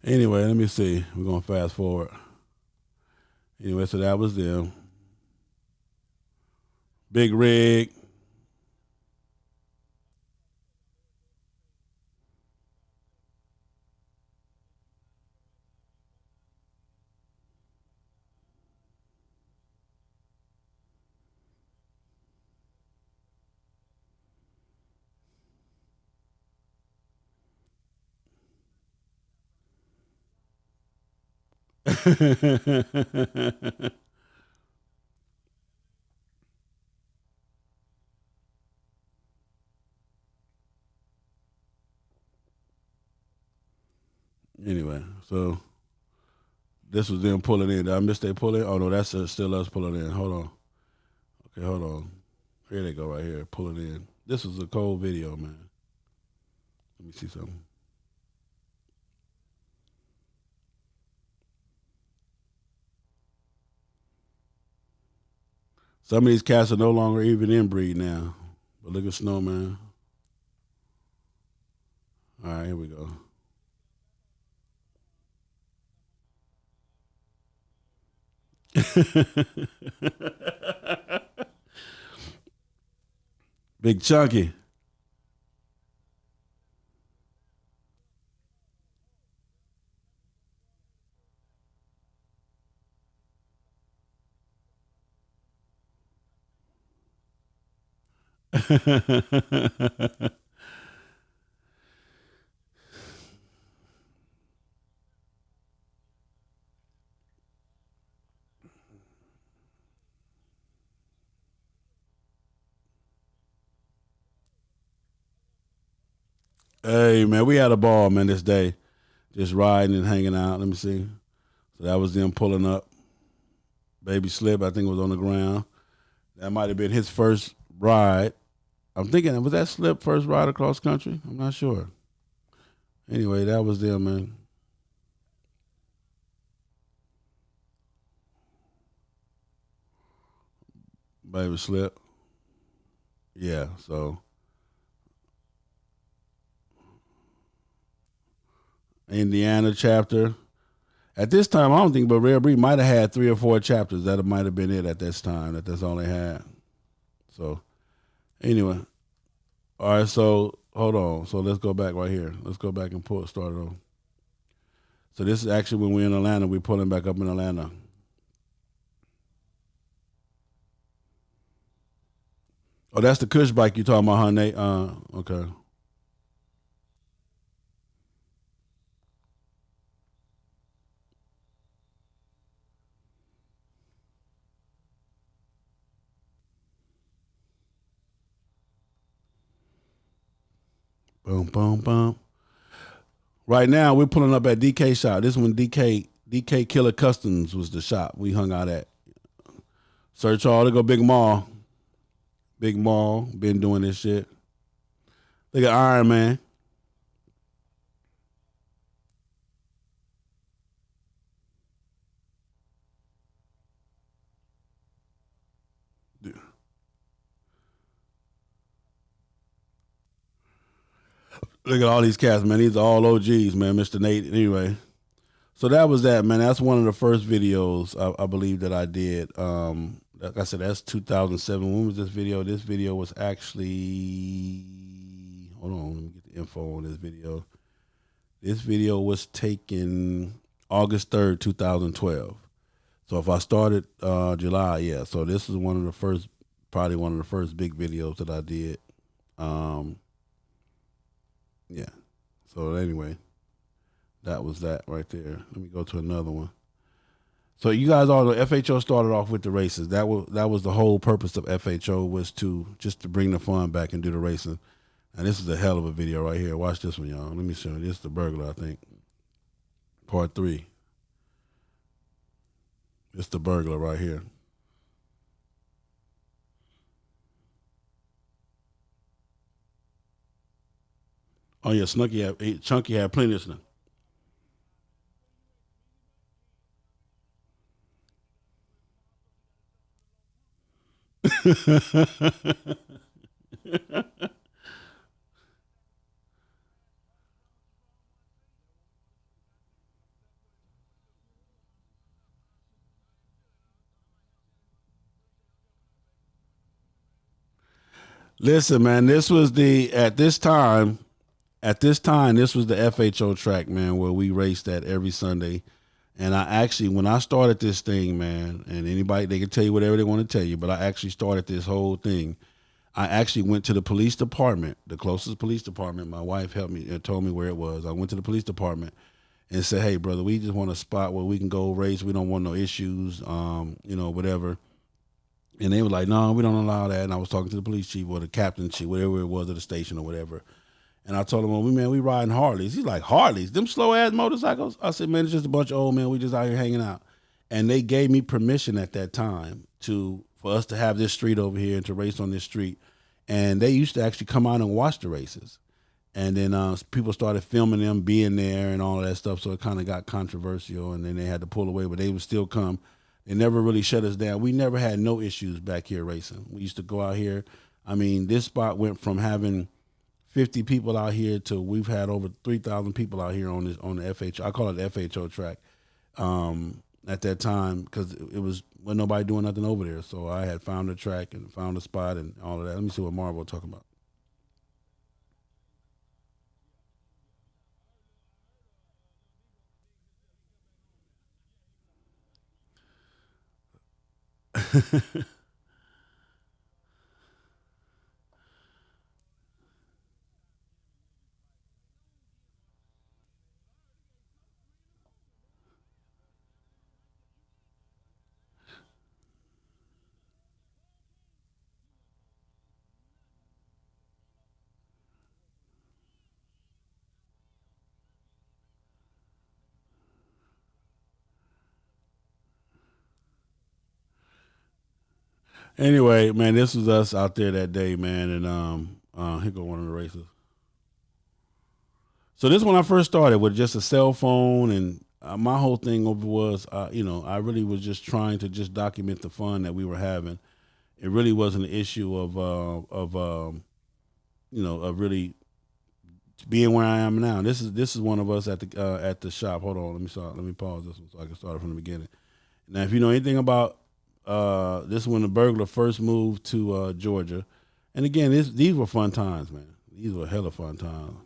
Anyway, let me see. We're gonna fast forward. Anyway, so that was them. Big Rig. Anyway, so this was them pulling in. Did I miss they pulling? Oh no, that's still us pulling in. Hold on. Okay, hold on. Here they go right here, pulling in. This was a cold video, man. Let me see something. Some of these cats are no longer even inbreed now. But look at Snowman. All right, here we go. Big Chunky. Hey man, we had a ball, man, this day. Just riding and hanging out. Let me see. So that was them pulling up. Baby Slip, I think, was on the ground. That might have been his first ride. I'm thinking, was that Slip first ride across country? I'm not sure. Anyway, that was them, man. Baby Slip. Yeah, so Indiana chapter. At this time, I don't think, but Rare Breed might have had 3 or 4 chapters. That might have been it at this time. That's all they had. So, anyway, all right. So hold on. So let's go back right here. Let's go back and start it on. So this is actually when we're in Atlanta. We're pulling back up in Atlanta. Oh, that's the Kush bike you talking about, huh, Nate? Okay. Boom, boom, boom. Right now, we're pulling up at DK shop. This one, DK Killer Customs was the shop we hung out at. Search all to go Big Mall. Big Mall, been doing this shit. Look at Iron Man. Look at all these cats, man. These are all OGs, man. Mr. Nate. Anyway, so that was that, man. That's one of the first videos I believe that I did. Like I said, that's 2007. When was this video? This video was actually, hold on, let me get the info on this video. This video was taken August 3rd, 2012. So if I started July, yeah. So this is one of the first probably one of the first big videos that I did. Yeah. So anyway, that was that right there. Let me go to another one. So you guys all know FHO started off with the races. That was the whole purpose of FHO, was to bring the fun back and do the racing. And this is a hell of a video right here. Watch this one, y'all. Let me show you. This is the burglar, I think. Part 3. It's the burglar right here. Oh yeah, Chunky had plenty of snuff. Listen, man, this was at this time, this was the FHO track, man, where we raced at every Sunday. And I actually, when I started this thing, man, and anybody, they can tell you whatever they want to tell you, but I actually started this whole thing. I actually went to the police department, the closest police department. My wife helped me and told me where it was. I went to the police department and said, hey, brother, we just want a spot where we can go race. We don't want no issues, whatever. And they were like, no, we don't allow that. And I was talking to the police chief or the captain chief, whatever it was at the station or whatever. And I told him, well, we riding Harleys. He's like, Harleys? Them slow-ass motorcycles? I said, man, it's just a bunch of old men. We just out here hanging out. And they gave me permission at that time for us to have this street over here and to race on this street. And they used to actually come out and watch the races. And then people started filming them being there and all of that stuff, so it kind of got controversial, and then they had to pull away, but they would still come. They never really shut us down. We never had no issues back here racing. We used to go out here. I mean, this spot went from having 50 people out here to we've had over 3,000 people out here on the FHO. I call it the FHO track at that time, because it wasn't nobody doing nothing over there. So I had found a track and found a spot and all of that. Let me see what Marvel talking about. Anyway, man, this was us out there that day, man, and here go one of the races. So this when I first started with just a cell phone, and my whole thing over was, I really was just trying to just document the fun that we were having. It really wasn't an issue of really being where I am now. This is one of us at the shop. Hold on, let me pause this one so I can start it from the beginning. Now, if you know anything about this is when the burglar first moved to Georgia. And again, these were fun times, man. These were hella fun times.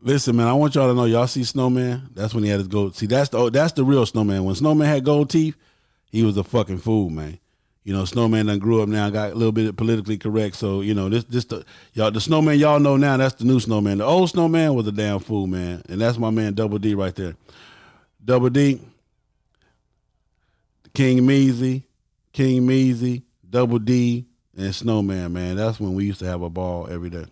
Listen, man, I want y'all to know. Y'all see Snowman? That's when he had his gold. See, that's the real Snowman. When Snowman had gold teeth, he was a fucking fool, man. You know, Snowman done grew up now, got a little bit politically correct. So, you know, the Snowman y'all know now, that's the new Snowman. The old Snowman was a damn fool, man. And that's my man Double D right there. Double D, King Measy, Double D, and Snowman, man. That's when we used to have a ball every day.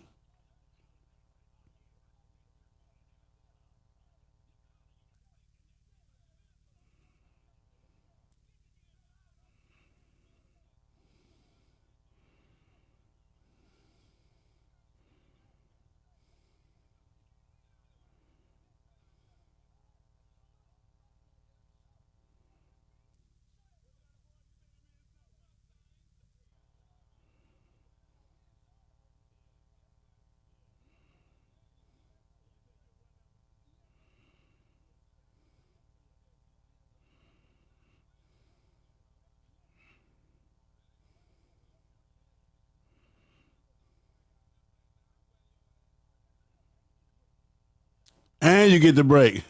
And you get the break.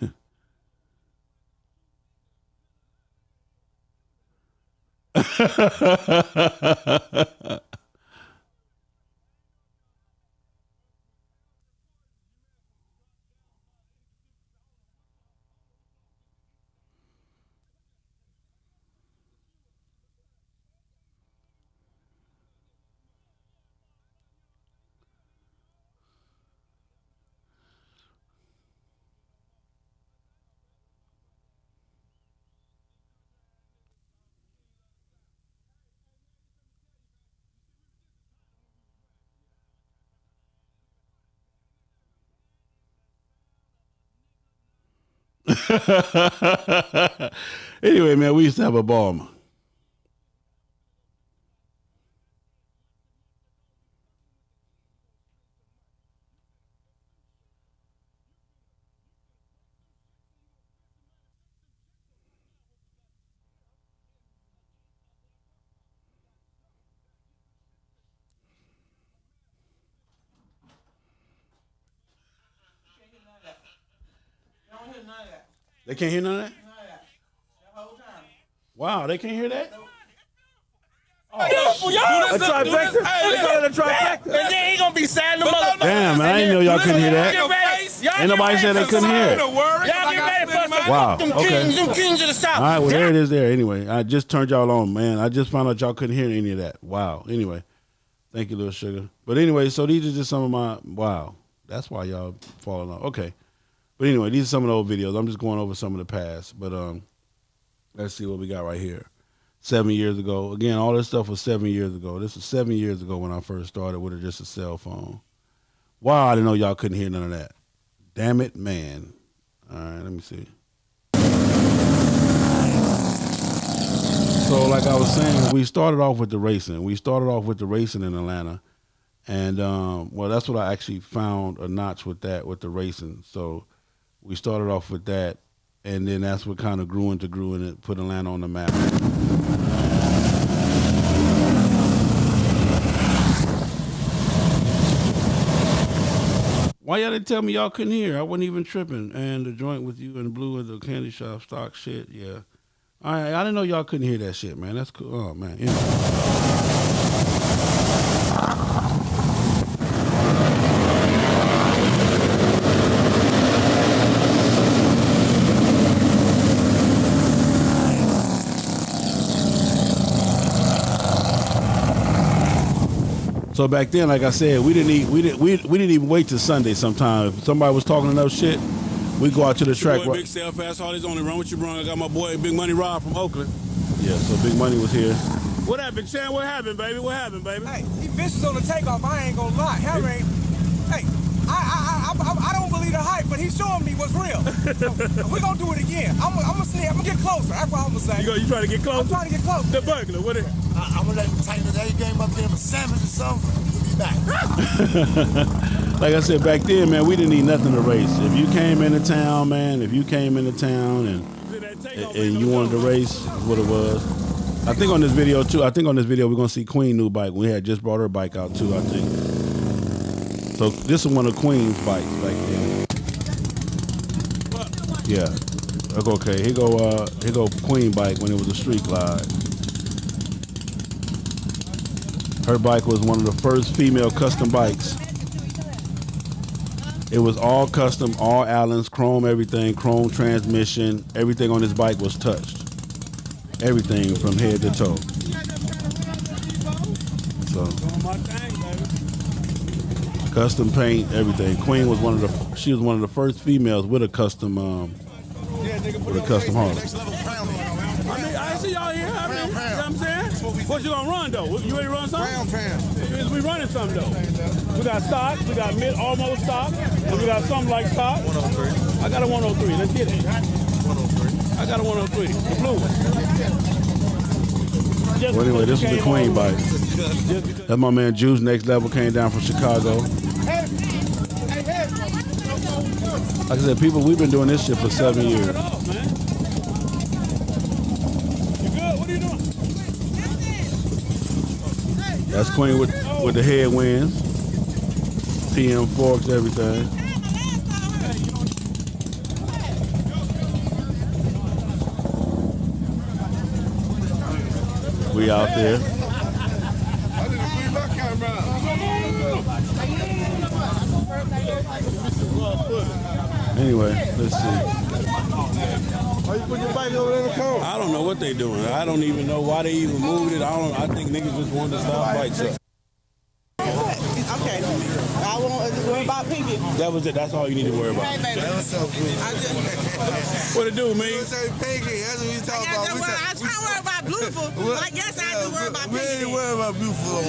Anyway, man, we used to have a ball, man. They can't hear none of that? Wow, they can't hear that? Oh, a trifecta? They call it a trifecta. And then he gonna be sad in the mother. Damn, man, I didn't know y'all couldn't hear that. Ain't nobody said they couldn't hear it. Y'all get ready for us. Wow, Them kings of the South. All right, well, there it is there. Anyway, I just turned y'all on, man. I just found out y'all couldn't hear any of that. Wow. Anyway, thank you, Little Sugar. But anyway, so these are just some of my, wow. That's why y'all falling off. Okay. But anyway, these are some of the old videos. I'm just going over some of the past. But let's see what we got right here. 7 years ago. Again, all this stuff was 7 years ago. This was 7 years ago when I first started with just a cell phone. Wow, I didn't know y'all couldn't hear none of that. Damn it, man. All right, let me see. So like I was saying, we started off with the racing. We started off with the racing in Atlanta. And, well, that's what I actually found a notch with that, with the racing. So we started off with that. And then that's what kind of grew and it put Atlanta on the map. Why y'all didn't tell me y'all couldn't hear? I wasn't even tripping. And the joint with you and Blue and the candy shop stock shit, yeah. All right, I didn't know y'all couldn't hear that shit, man. That's cool. Oh, man. So back then, like I said, we didn't even wait till Sunday. Sometimes if somebody was talking enough shit, we go out to the track. Boy, Big Sale Fast Hardy's only run with you, bro. I got my boy Big Money Rob from Oakland. Yeah, so Big Money was here. What happened, Chan? What happened, baby? What happened, baby? Hey, he vicious on the takeoff. I ain't gonna lie. Harry ain't. Hey, I don't believe the hype, but he's showing me what's real. So we're gonna do it again. I'm gonna see. I'm gonna get closer. That's what I'm gonna say. You trying to get close? I'm trying to get close. The burglar. What is it? I'm gonna let him tighten the A game up there for sandwich or something. We'll be back. Like I said, back then, man, we didn't need nothing to race. If you came into town, man, and you wanted to race, that's what it was. I think on this video too. I think on this video we're gonna see Queen new bike. We had just brought her bike out too. I think. So this is one of Queen's bikes back then. Yeah. Okay. Here go Queen bike when it was a street glide. Her bike was one of the first female custom bikes. It was all custom, all Allens, chrome everything, chrome transmission. Everything on this bike was touched. Everything from head to toe. So, custom paint, everything. Queen was one of the first females with a custom Harley. I see y'all here. You know what I'm saying? What you gonna run though? You ready to run something? We running something though. We got stock, we got almost stock, and we got something like stock. 103. I got a 103. Let's get it. 103. I got a 103. The blue one. Well, anyway, this is the Queen bike. That's my man Juice. Next Level came down from Chicago. Like I said, people, we've been doing this shit for 7 years. You good? What are you doing? That's Queen with the headwinds, PM forks, everything. We out there. Anyway, let's see. Why you put your bike over there in the car? I don't know what they doing. I don't even know why they even moved it. I think niggas just wanted to stop bikes up. Okay. I won't worry about Pinky. That was it. That's all you need to worry about. Hey, baby. What it do, man? Pinky, that's what we talking about. I try to worry about Beautiful. I guess I have to worry about We Pinky. ain't worry about Beautiful.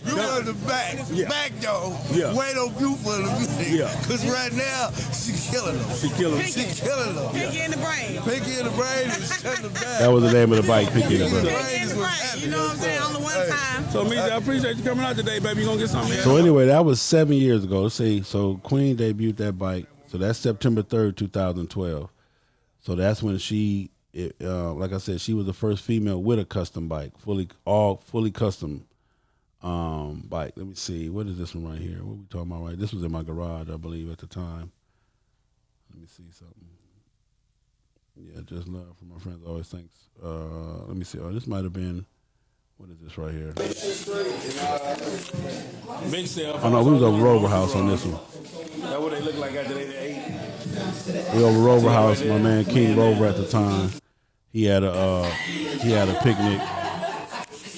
Beautiful in the back. Yeah. Back, though. Yeah. Wait on Beautiful in the music. Yeah. Because right now, she killing them. She killing them. She killing them. Pinky in the brain. Pinky in the brain is shutting them down. That was the name of the bike, Pinky in the Brain. Pinky in the brain. You know what I'm saying? On the one time. So, me, I appreciate you coming out today, baby. You gonna get something? So anyway, that was 7 years ago. Let's see. So Queen debuted that bike. So that's September 3rd, 2012. So that's when like I said, she was the first female with a custom bike, fully custom bike. Let me see. What is this one right here? What are we talking about? Right? This was in my garage, I believe, at the time. Let me see something. Yeah, just love from my friends. Always thanks. Let me see. Oh, this might have been. What is this right here? Big sale. Oh no, we was over Rover House on this one. That's what they look like after they ate. We over Rover House. My man King Rover at the time. He had a picnic.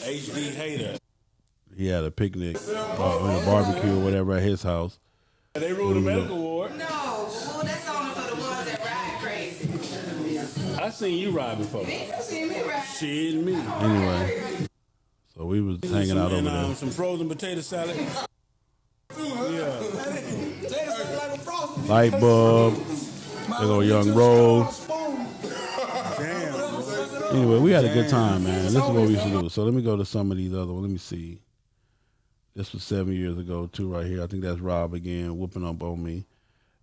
HD hater. He had a picnic, a barbecue or whatever at his house. They ruled the medical ward. No, well, that's only for the ones that ride crazy. I seen you ride before. You see me ride. Shit, me. Anyway, so we was hanging out over there. Some frozen potato salad. Yeah. Light bulb. There go Young Rose. Damn. Anyway, we had a good time, man. This is what we used to do. So let me go to some of these other ones. Let me see. This was 7 years ago, too, right here. I think that's Rob again, whooping up on me.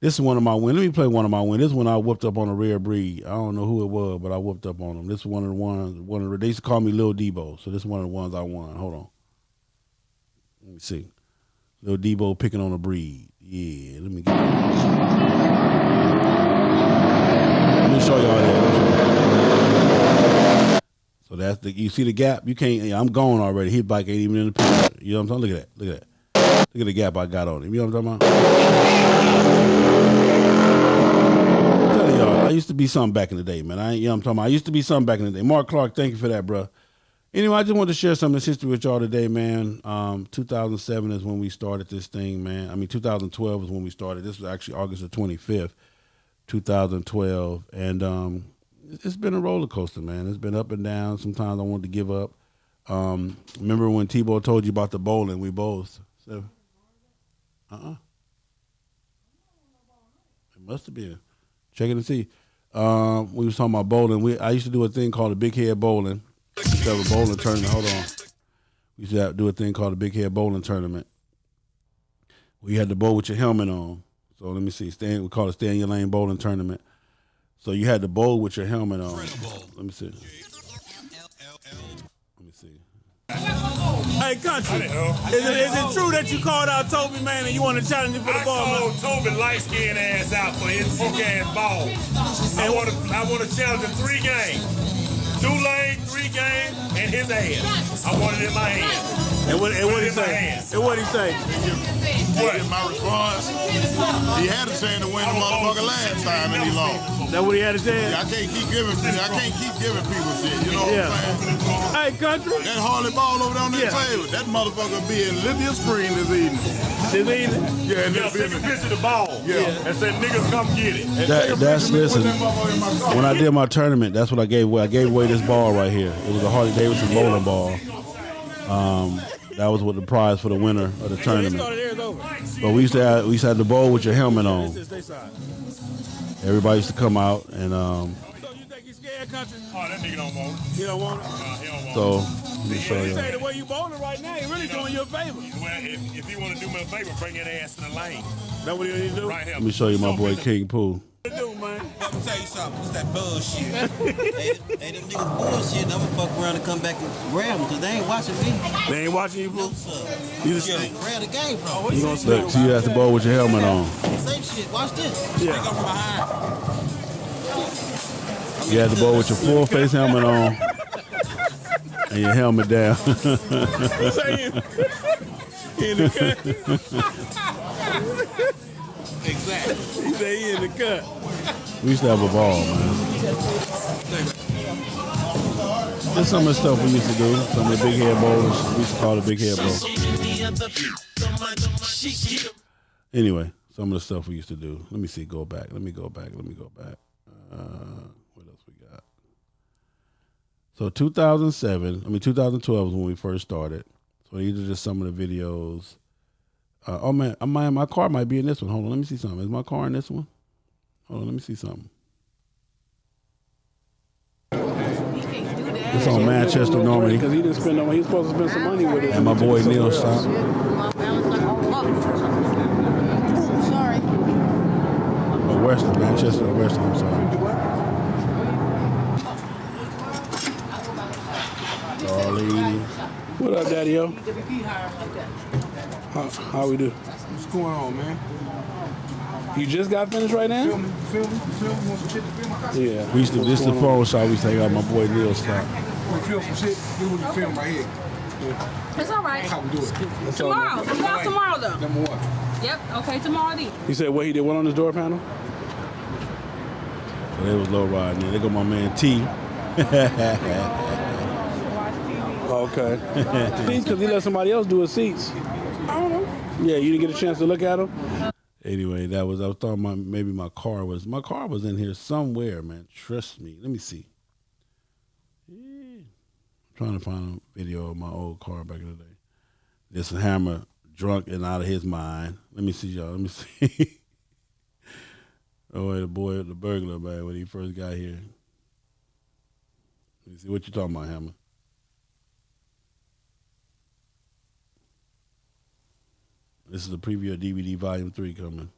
This is one of my wins. Let me play one of my wins. This is when I whooped up on a rare breed. I don't know who it was, but I whooped up on them. This is one of the ones. They used to call me Lil Debo. So this is one of the ones I won. Hold on. Let me see. Lil Debo picking on a breed. Yeah, let me get that. Let me show y'all that. So that's you see the gap? You can't, I'm gone already. His bike ain't even in the picture. You know what I'm talking about? Look at that. Look at the gap I got on him. You know what I'm talking about? I'm telling y'all, I used to be something back in the day, man. You know what I'm talking about? I used to be something back in the day. Mark Clark, thank you for that, bro. Anyway, I just wanted to share some of this history with y'all today, man. 2007 is when we started this thing, man. I mean, 2012 is when we started. This was actually August the 25th, 2012. And it's been a roller coaster, man. It's been up and down. Sometimes I wanted to give up. Remember when T-Bo told you about the bowling? We both said, it must have been. Check it and see. We was talking about bowling. I used to do a thing called a big head bowling. We used to have a bowling tournament. Hold on. We used to do a thing called a big head bowling tournament. Where you had to bowl with your helmet on. So let me see. We call it Stay in Your Lane Bowling Tournament. So you had to bowl with your helmet on. Let me see. Let me see. Hey, Country, is it true that you called out Toby, man, and you want to challenge him for the ball, man? I called Toby light-skinned ass out for his punk-ass ball. I want to challenge him 3 games. 2 lanes, 3 games, and his ass. I want it in my hand. what he say? And what he say? What? My response, he had a chance to win the motherfucker last time and he lost. That what he had to say? Yeah, I can't keep giving people shit, you know what I'm saying? Hey, country. That Harley ball over there on that table, that motherfucker be in Libya screen this evening. This evening? Yeah, and Take a picture of the ball. Yeah. And say, niggas, come get it. That's listen. When I did my tournament, that's what I gave away. I gave away this ball right here. It was a Harley Davidson bowling ball. That was what the prize for the winner of the tournament. But we used to have the bowl with your helmet on. Everybody used to come out and. So you think he's scared, country? Oh, that nigga don't want it. He don't want it. He don't want So it. let me show He you. say the way you bowling right now, he really doing you a favor. Well, if he want to do me a favor, bring that ass to the lane. That what he need to do? Right here. Let me show you my boy King Pooh. What you do, man? Let me tell you something. It's that bullshit. hey, them niggas bullshit. I'm gonna fuck around and come back and grab them because they ain't watching me. They ain't watching you, No, Pooh? sir. You just Grab the game from you gonna Look, see you have to bowl with your helmet on. Same shit. Watch this. Yeah. Come from behind. You have to bowl with your full face helmet on and your helmet down. Saying in the cut. Exactly. He say he in the cut. We used to have a ball, man. There's some of the stuff we used to do. Some of the big head bowlers. We used to call it big head bowl. Anyway, some of the stuff we used to do. Let me see. Go back. Let me go back. What else we got? So 2012 was when we first started. So these are just some of the videos. Oh man, my car might be in this one. Hold on, let me see something. Is my car in this one? Hold on, let me see something. It's on Manchester, Normandy. Because he didn't spend no money. He's supposed to spend some money with it. And my boy Neil shop. Sorry. Oh, Western, Manchester, Western, I'm sorry. Charlie. What up, Daddy-O? How we do? What's going on, man? You just got finished right now? Film me. Want some shit to film? I got some. Yeah. We used to, this is the phone shop we used to hang out my boy Neil shop. Want to film some shit? This is what you film right here. It's all right. How we do it. Tomorrow. We out tomorrow, though. Number one. Yep. Okay, tomorrow then. You said what he did? What on his door panel? So they was low riding there. They go my man T. Okay. Because he let somebody else do his seats. I don't know. Yeah, you didn't get a chance to look at them? Anyway, I was talking about maybe my car was in here somewhere, man. Trust me. Let me see. I'm trying to find a video of my old car back in the day. This Hammer drunk and out of his mind. Let me see, y'all. Let me see. Oh, the boy, the burglar, man, when he first got here. Let me see. What you talking about, Hammer? This is a preview of DVD Volume 3 coming.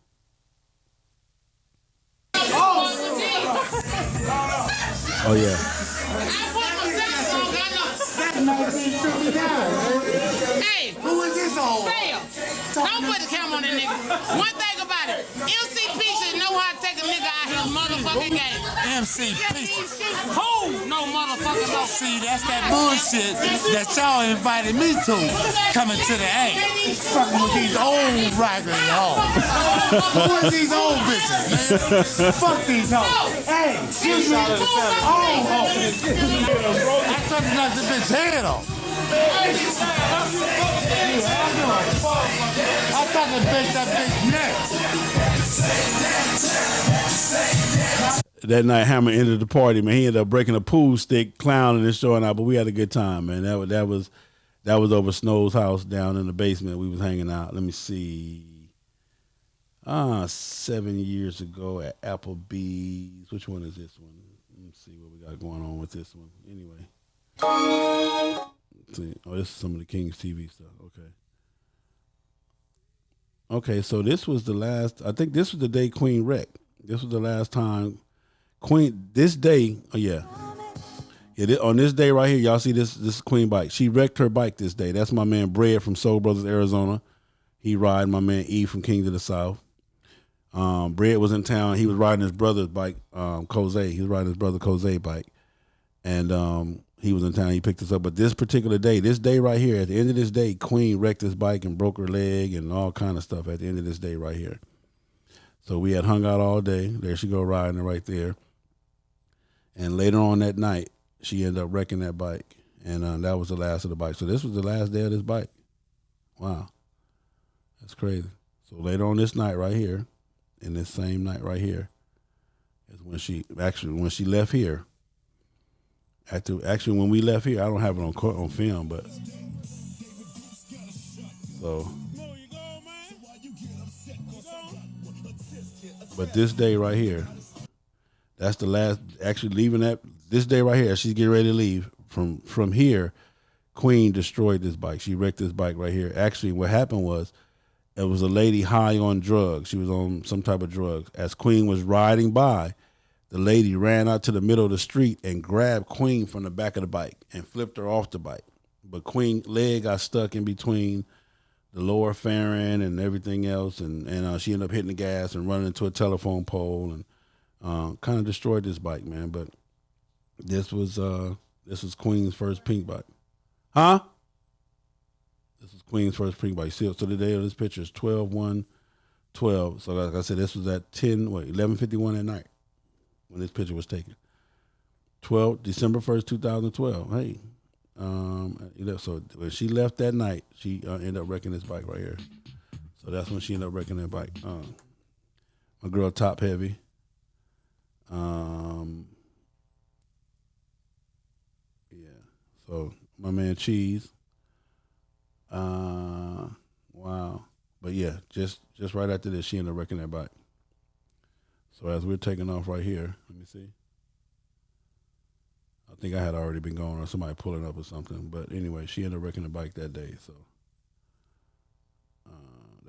Oh, yeah. Hey, who is this on? Don't put the camera on that nigga. One thing about it, MCP should know how to take a nigga out his motherfucking game. MCP. Who? No motherfucker no. See, that's that bullshit that y'all invited me to. Coming to the A. Fucking with these old raggedy hoes. Who is these old bitches, man? Fuck these hoes. Hey, excuse me. Old hoes. I took the bitch head off. I thought the bitch that bitch neck. That night, Hammer ended the party, man. He ended up breaking a pool stick, clowning and showing out, but we had a good time, man. That was over Snow's house down in the basement. We was hanging out. Let me see. 7 years ago at Applebee's. Which one is this one? Let me see what we got going on with this one. Anyway. Let's see. Oh, this is some of the King's TV stuff. Okay. Okay, so this was the last, I think this was the day Queen wrecked. This was the last time Queen, this day, oh yeah. On this day right here, y'all see this Queen bike. She wrecked her bike this day. That's my man Brad from Soul Brothers, Arizona. He ride my man E from Kings of the South. Brad was in town. He was riding his brother's bike, Jose. He was riding his brother Jose bike. And he was in town. He picked us up. But this particular day, at the end of this day, Queen wrecked his bike and broke her leg and all kind of stuff at the end of this day right here. So we had hung out all day. There she go riding right there. And later on that night, she ended up wrecking that bike. And that was the last of the bike. So this was the last day of this bike. Wow. That's crazy. So later on this night right here, in this same night right here, is when she left here. When we left here, I don't have it on film, but so. But this day right here, that's the last. Actually, leaving this day right here, she's getting ready to leave from here. Queen destroyed this bike. She wrecked this bike right here. Actually, what happened was, it was a lady high on drugs. She was on some type of drugs. As Queen was riding by, the lady ran out to the middle of the street and grabbed Queen from the back of the bike and flipped her off the bike. But Queen's leg got stuck in between the lower fairing and everything else, and she ended up hitting the gas and running into a telephone pole and kind of destroyed this bike, man. But this was Queen's first pink bike. Huh? This is Queen's first pink bike. So the day of this picture is 12/1/12. So like I said, this was at 11:51 at night when this picture was taken. December 1st, 2012. Hey. So when she left that night, she ended up wrecking this bike right here. So that's when she ended up wrecking that bike. My girl Top Heavy. So my man Cheese. Wow. But yeah, just right after this, she ended up wrecking that bike. So as we're taking off right here, let me see. I think I had already been going or somebody pulling up or something. But anyway, she ended up wrecking the bike that day. So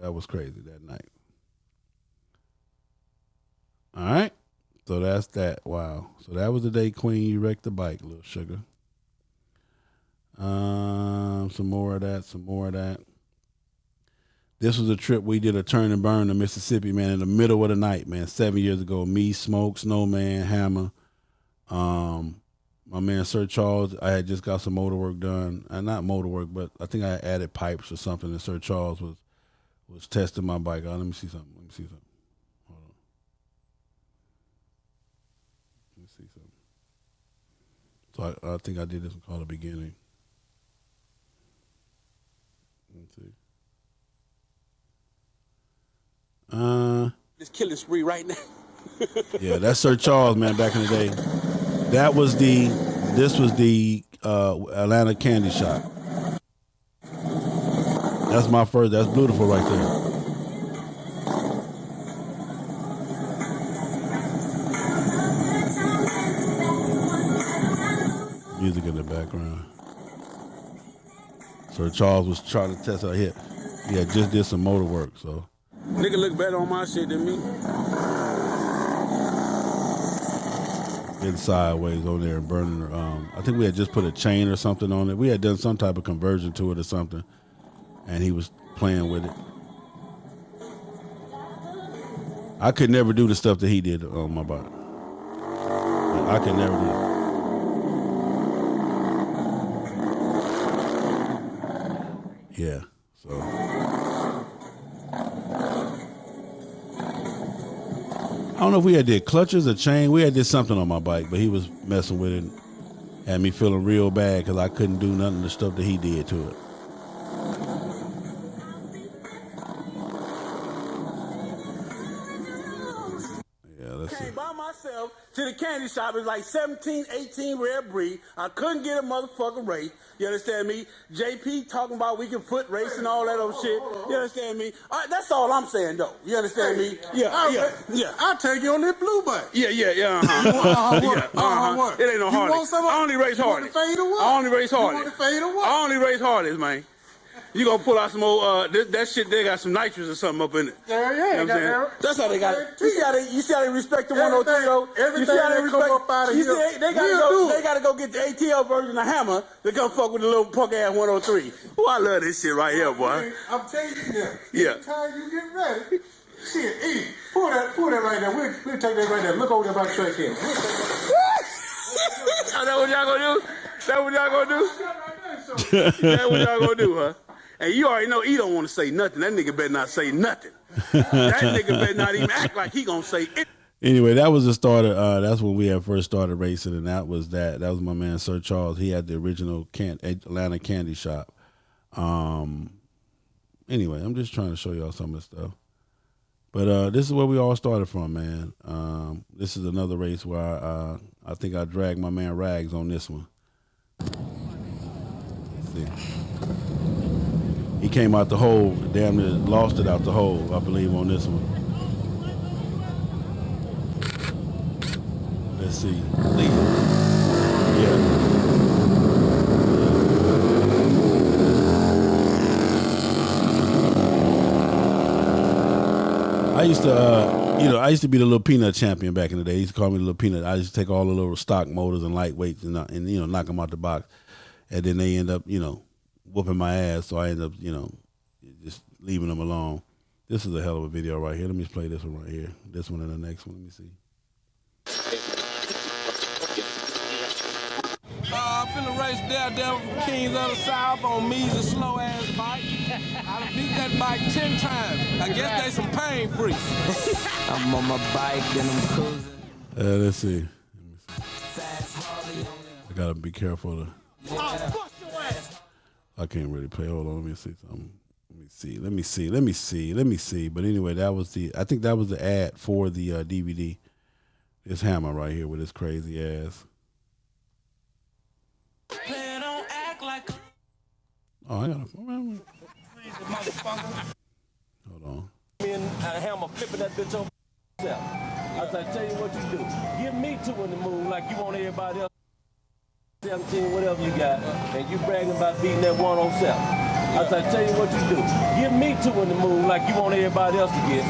that was crazy that night. All right. So that's that. Wow. So that was the day Queen, you wrecked the bike, little sugar. Some more of that. This was a trip we did, a turn and burn to Mississippi, man, in the middle of the night, man, 7 years ago. Me, Smoke, Snowman, Hammer, my man Sir Charles. I had just got some motor work done. Not motor work, but I think I added pipes or something, and Sir Charles was testing my bike out. Let me see something. Hold on. Let me see something. So I think I did this one called The Beginning. Let's see. This killing spree right now. Yeah, that's Sir Charles, man, back in the day. This was the Atlanta candy shop. That's my first, that's beautiful right there. Music in the background. Sir Charles was trying to test our hip. Yeah, just did some motor work, so. Nigga look better on my shit than me. Getting sideways on there and burning her. I think we had just put a chain or something on it. We had done some type of conversion to it or something, and he was playing with it. I could never do the stuff that he did on my bike. I could never do it. Yeah, so. I don't know if we had did clutches or chain. We had did something on my bike, but he was messing with it. Had me feeling real bad because I couldn't do none of the stuff that he did to it. Yeah, let's see. Came by myself to the candy shop. It was like 17, 18 Red Brie. I couldn't get a motherfucking race. You understand me? JP talking about we can foot race and all that old shit. You understand me? That's all I'm saying, though. You understand me? Yeah. I'll take you on this blue bike. Yeah. What? It ain't no You want hardest. some of I only race you want hardest. the fade or what? I only race You hardest. want the fade or what? I only race hardest, man. You gonna pull out some old, that shit, they got some nitrous or something up in it. Yeah. You know what I'm saying? That's how they got it. You see how they respect the Everything- 103 though? everything You see how they that come respect? up out of You here, see, they we'll do it. gotta go get the ATL version of Hammer to come fuck with the little punk ass 103. Oh, I love this shit right here, boy. I'm telling you, Yeah. Time you get ready. Shit, E, pull that right there. We'll take that right there. Look over there by the track here. I know what y'all gonna do. That what y'all gonna do? That what y'all gonna do, huh? And you already know he don't want to say nothing. That nigga better not say nothing. That nigga better not even act like he gonna say it. Anyway, that was the starter. That's when we had first started racing, and that was my man Sir Charles. He had the original Atlanta candy shop. Anyway, I'm just trying to show y'all some of the stuff. But this is where we all started from, man. This is another race where I think I dragged my man Rags on this one. Let's see. He came out the hole, damn near lost it out the hole, I believe, on this one. Let's see. Yeah. I used to be the little peanut champion back in the day. He used to call me the little peanut. I used to take all the little stock motors and lightweights and knock them out the box. And then they end up, whooping my ass. So I end up, just leaving them alone. This is a hell of a video right here. Let me play this one right here. This one and the next one. Let me see. I'm finna race Daredevil from Kings of the South on Me's a slow ass bike. I done beat that bike 10 times. I guess they some pain freaks. I'm on my bike and I'm cruising. Let's see. I gotta be careful. I can't really play. Hold on, let me see something. Let me see. But anyway, I think that was the ad for the DVD. This Hammer right here with his crazy ass. Oh, I gotta. Hold on. Me and Hammer flipping that bitch over. I tell you what you do. Give me two in the moon like you want everybody else. 17, whatever you got, and you bragging about beating that 107. I tell you what you do. Give me two in the moon like you want everybody else to get.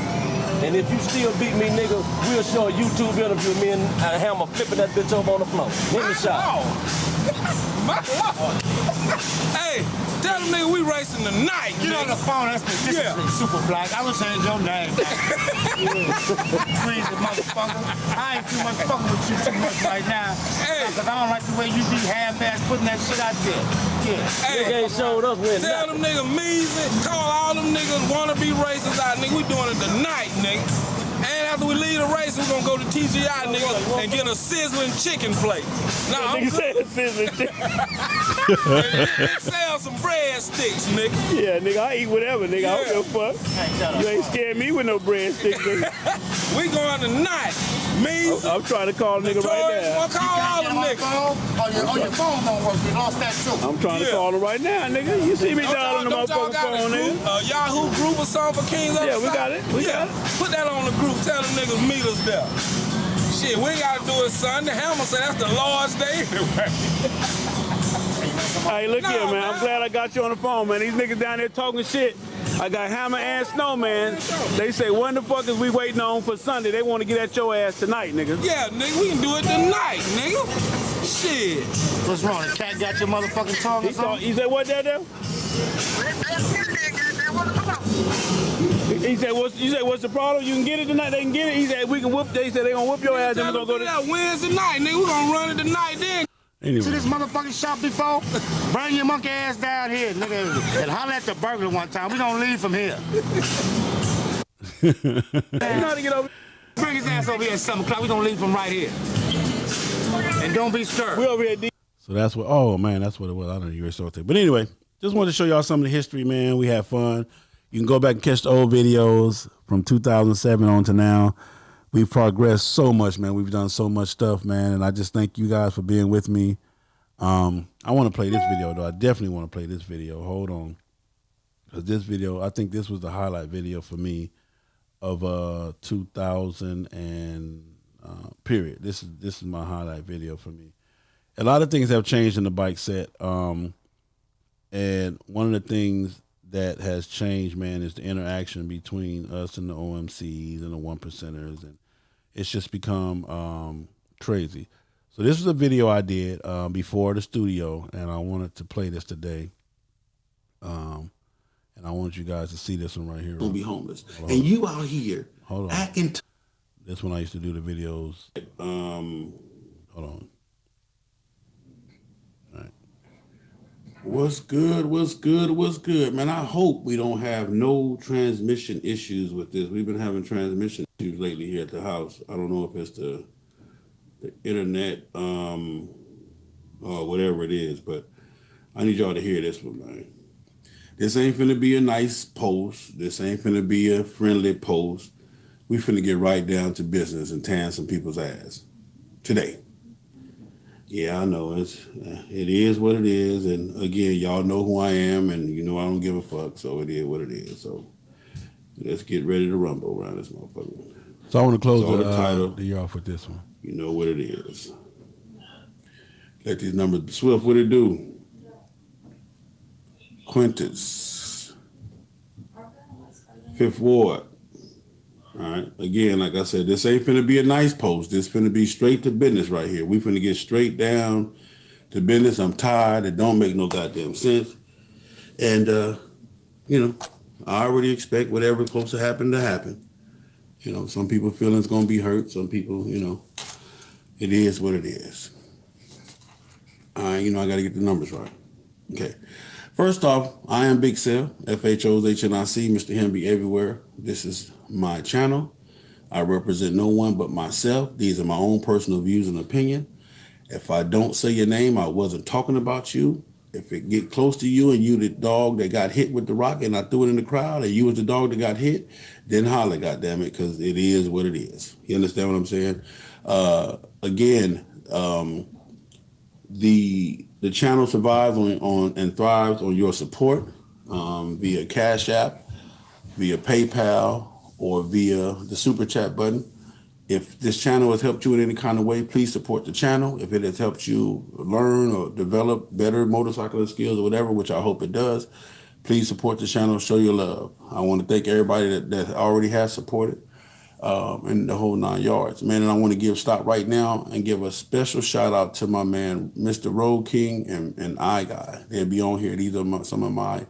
And if you still beat me, nigga, we'll show a YouTube interview of me and Hammer flipping that bitch over on the floor. In the shot. Hey, tell them nigga we racing tonight. Get on the phone. That's the Super Black. I would change your name. Crazy motherfucker. I ain't too much fucking with you too much right now. Hey, because I don't like the way you be half-ass putting that shit out there. Yeah. Hey, nigga ain't showed up with tell them nigga Measy, call all them niggas wannabe racers out, nigga. We doing it tonight, nigga. And after we leave the race, we're gonna go to TGI, nigga, and get a sizzling chicken plate. Nah, I'm said sizzling chicken. and sell some breadsticks, nigga. Yeah, nigga, I eat whatever, nigga. I don't give a fuck. You ain't scared me with no breadsticks, nigga. We going tonight. Measy. I'm trying to call a nigga right now. Call all them niggas. Oh, your phone don't work. You lost that too. I'm trying to call her right now, nigga. You see me dialing the motherfucking phone, nigga. Yahoo group or something for Kings of the Yeah, we South? got it. We got it. Put that on the group. Tell them niggas meet us there. Shit, we ain't got to do it Sunday. Hammer said that's the Lord's day anyway. Hey, look here, man. I'm glad I got you on the phone, man. These niggas down there talking shit. I got Hammer and Snowman. They say, when the fuck is we waiting on for Sunday? They want to get at your ass tonight, nigga. Yeah, nigga, we can do it tonight, nigga. Shit. What's wrong? The cat got your motherfucking tongue or something? He said, what that do? He said, what's the problem? You can get it tonight. They can get it. He said, we can whoop. They said they gonna whoop your ass. And we gonna go to that Wednesday night, nigga. We gonna run it tonight then. Anyway. See this motherfucking shop before? Bring your monkey ass down here, nigga, and holler at the burglar one time. We gonna leave from here. You know how to get over. Bring his ass over here at 7 o'clock. We gonna leave from right here. And don't be scared. We over here. So that's what. Oh man, that's what it was. I don't know you were so thick. But anyway, just wanted to show y'all some of the history, man. We had fun. You can go back and catch the old videos from 2007 on to now. We've progressed so much, man. We've done so much stuff, man. And I just thank you guys for being with me. I want to play this video, though. I definitely want to play this video. Hold on. Because this video, I think this was the highlight video for me of 2000 and period. This is my highlight video for me. A lot of things have changed in the bike set. And one of the things that has changed, man, is the interaction between us and the OMCs and the 1%ers. And it's just become crazy. So this was a video I did before the studio, and I wanted to play this today. And I want you guys to see this one right here. Gonna be homeless, and you out here acting. This one I used to do the videos. Hold on. All right. What's good? What's good? What's good, man? I hope we don't have no transmission issues with this. We've been having transmission issues lately here at the house. I don't know if it's the internet, or whatever it is, but I need y'all to hear this one, man. This ain't finna be a nice post. This ain't finna be a friendly post. We finna get right down to business and tan some people's ass today. Yeah, I know it is what it is, and again, y'all know who I am, and you know I don't give a fuck. So it is what it is. So let's get ready to rumble around this motherfucker. So I want to close the title. The year off with this one. You know what it is. Let these numbers swift. What it do? Quintus, Fifth Ward. All right. Again, like I said, this ain't finna be a nice post. This finna be straight to business right here. We finna get straight down to business. I'm tired. It don't make no goddamn sense. And, you know, I already expect whatever's supposed to happen. You know, some people feelings gonna be hurt. Some people, you know, it is what it is. You know, I got to get the numbers right. Okay. First off, I am Big Cell, FHO's HNIC, Mr. Henby everywhere. This is my channel. I represent no one but myself. These are my own personal views and opinion. If I don't say your name, I wasn't talking about you. If it get close to you and you the dog that got hit with the rock and I threw it in the crowd and you was the dog that got hit, then holler, goddammit, because it is what it is. You understand what I'm saying? Again, the channel survives on and thrives on your support via Cash App, via PayPal, or via the Super Chat button. If this channel has helped you in any kind of way, please support the channel. If it has helped you learn or develop better motorcycling skills or whatever, which I hope it does, please support the channel, show your love. I want to thank everybody that already has supported. And the whole 9 yards, man. And I want to stop right now and give a special shout out to my man, Mr. Road King and I Guy. They'll be on here. These are some of my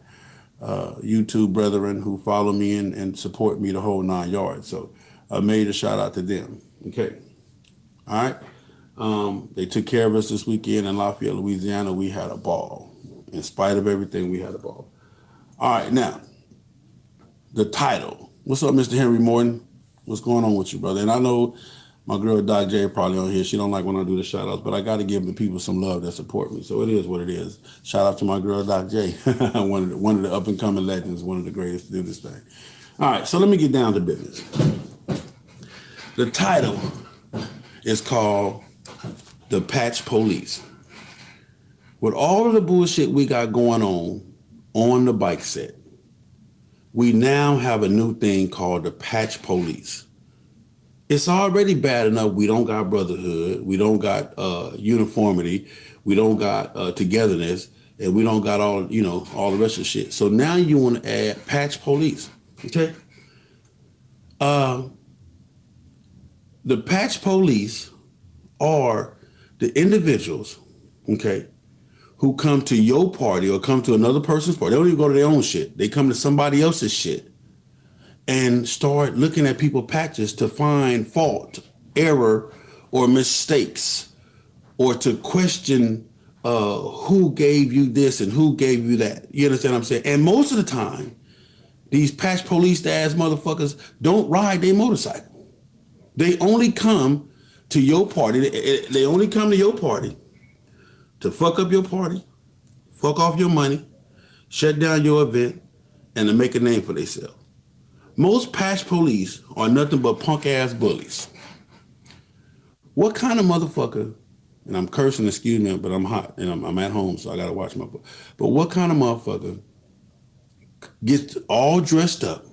YouTube brethren who follow me and support me the whole 9 yards. So I made a shout out to them. Okay. All right. They took care of us this weekend in Lafayette, Louisiana. We had a ball. In spite of everything, we had a ball. All right. Now, the title. What's up, Mr. Henry Morton? What's going on with you, brother? And I know my girl Doc J probably on here. She don't like when I do the shout outs, but I got to give the people some love that support me. So it is what it is. Shout out to my girl Doc J, one of the up and coming legends, one of the greatest to do this thing. All right, so let me get down to business. The title is called The Patch Police. With all of the bullshit we got going on the bike set, we now have a new thing called the Patch Police. It's already bad enough we don't got brotherhood, we don't got uniformity, we don't got togetherness, and we don't got all the rest of the shit. So now you want to add Patch Police, okay? The Patch Police are the individuals, okay, who come to your party or come to another person's party. They don't even go to their own shit. They come to somebody else's shit and start looking at people's patches to find fault, error, or mistakes, or to question who gave you this and who gave you that. You understand what I'm saying? And most of the time, these patch police ass motherfuckers don't ride their motorcycle. They only come to your party. They only come to your party to fuck up your party, fuck off your money, shut down your event, and to make a name for themselves. Most patch police are nothing but punk ass bullies. What kind of motherfucker, and I'm cursing, excuse me, but I'm hot and I'm at home, so I gotta watch my, but what kind of motherfucker gets all dressed up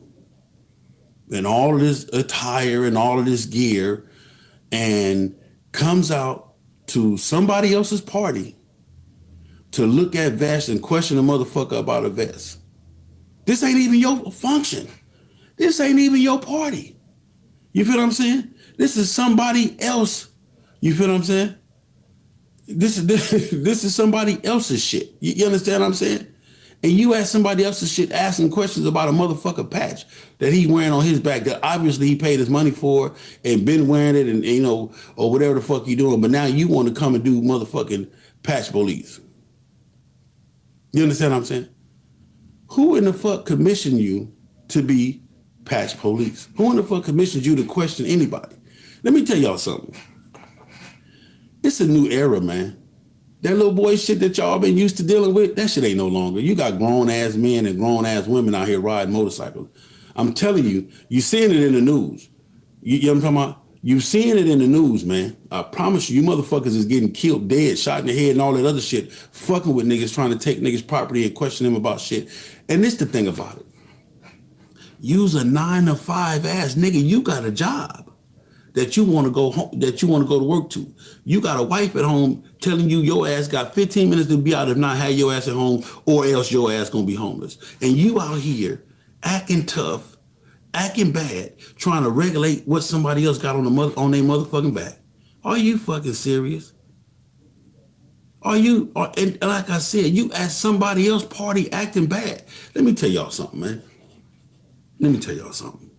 in all of this attire and all of this gear and comes out to somebody else's party to look at vests and question a motherfucker about a vest? This ain't even your function. This ain't even your party. You feel what I'm saying? This is somebody else. You feel what I'm saying? This is somebody else's shit. You understand what I'm saying? And you ask somebody else's shit asking questions about a motherfucker patch that he wearing on his back that obviously he paid his money for and been wearing it and or whatever the fuck you doing. But now you want to come and do motherfucking patch police. You understand what I'm saying? Who in the fuck commissioned you to be patch police? Who in the fuck commissioned you to question anybody? Let me tell y'all something. It's a new era, man. That little boy shit that y'all been used to dealing with, that shit ain't no longer. You got grown ass men and grown ass women out here riding motorcycles. I'm telling you, you seeing it in the news. You know what I'm talking about? You seeing it in the news, man. I promise you motherfuckers is getting killed, dead, shot in the head and all that other shit, fucking with niggas, trying to take niggas' property and question them about shit. And this the thing about it. You's a 9-to-5 ass nigga. You got a job that you want to go home, that you want to go to work to. You got a wife at home telling you your ass got 15 minutes to be out, if not have your ass at home, or else your ass gonna be homeless. And you out here acting tough, acting bad, trying to regulate what somebody else got on their motherfucking back. Are you fucking serious? And like I said, you at somebody else party acting bad. Let me tell y'all something, man. Let me tell y'all something.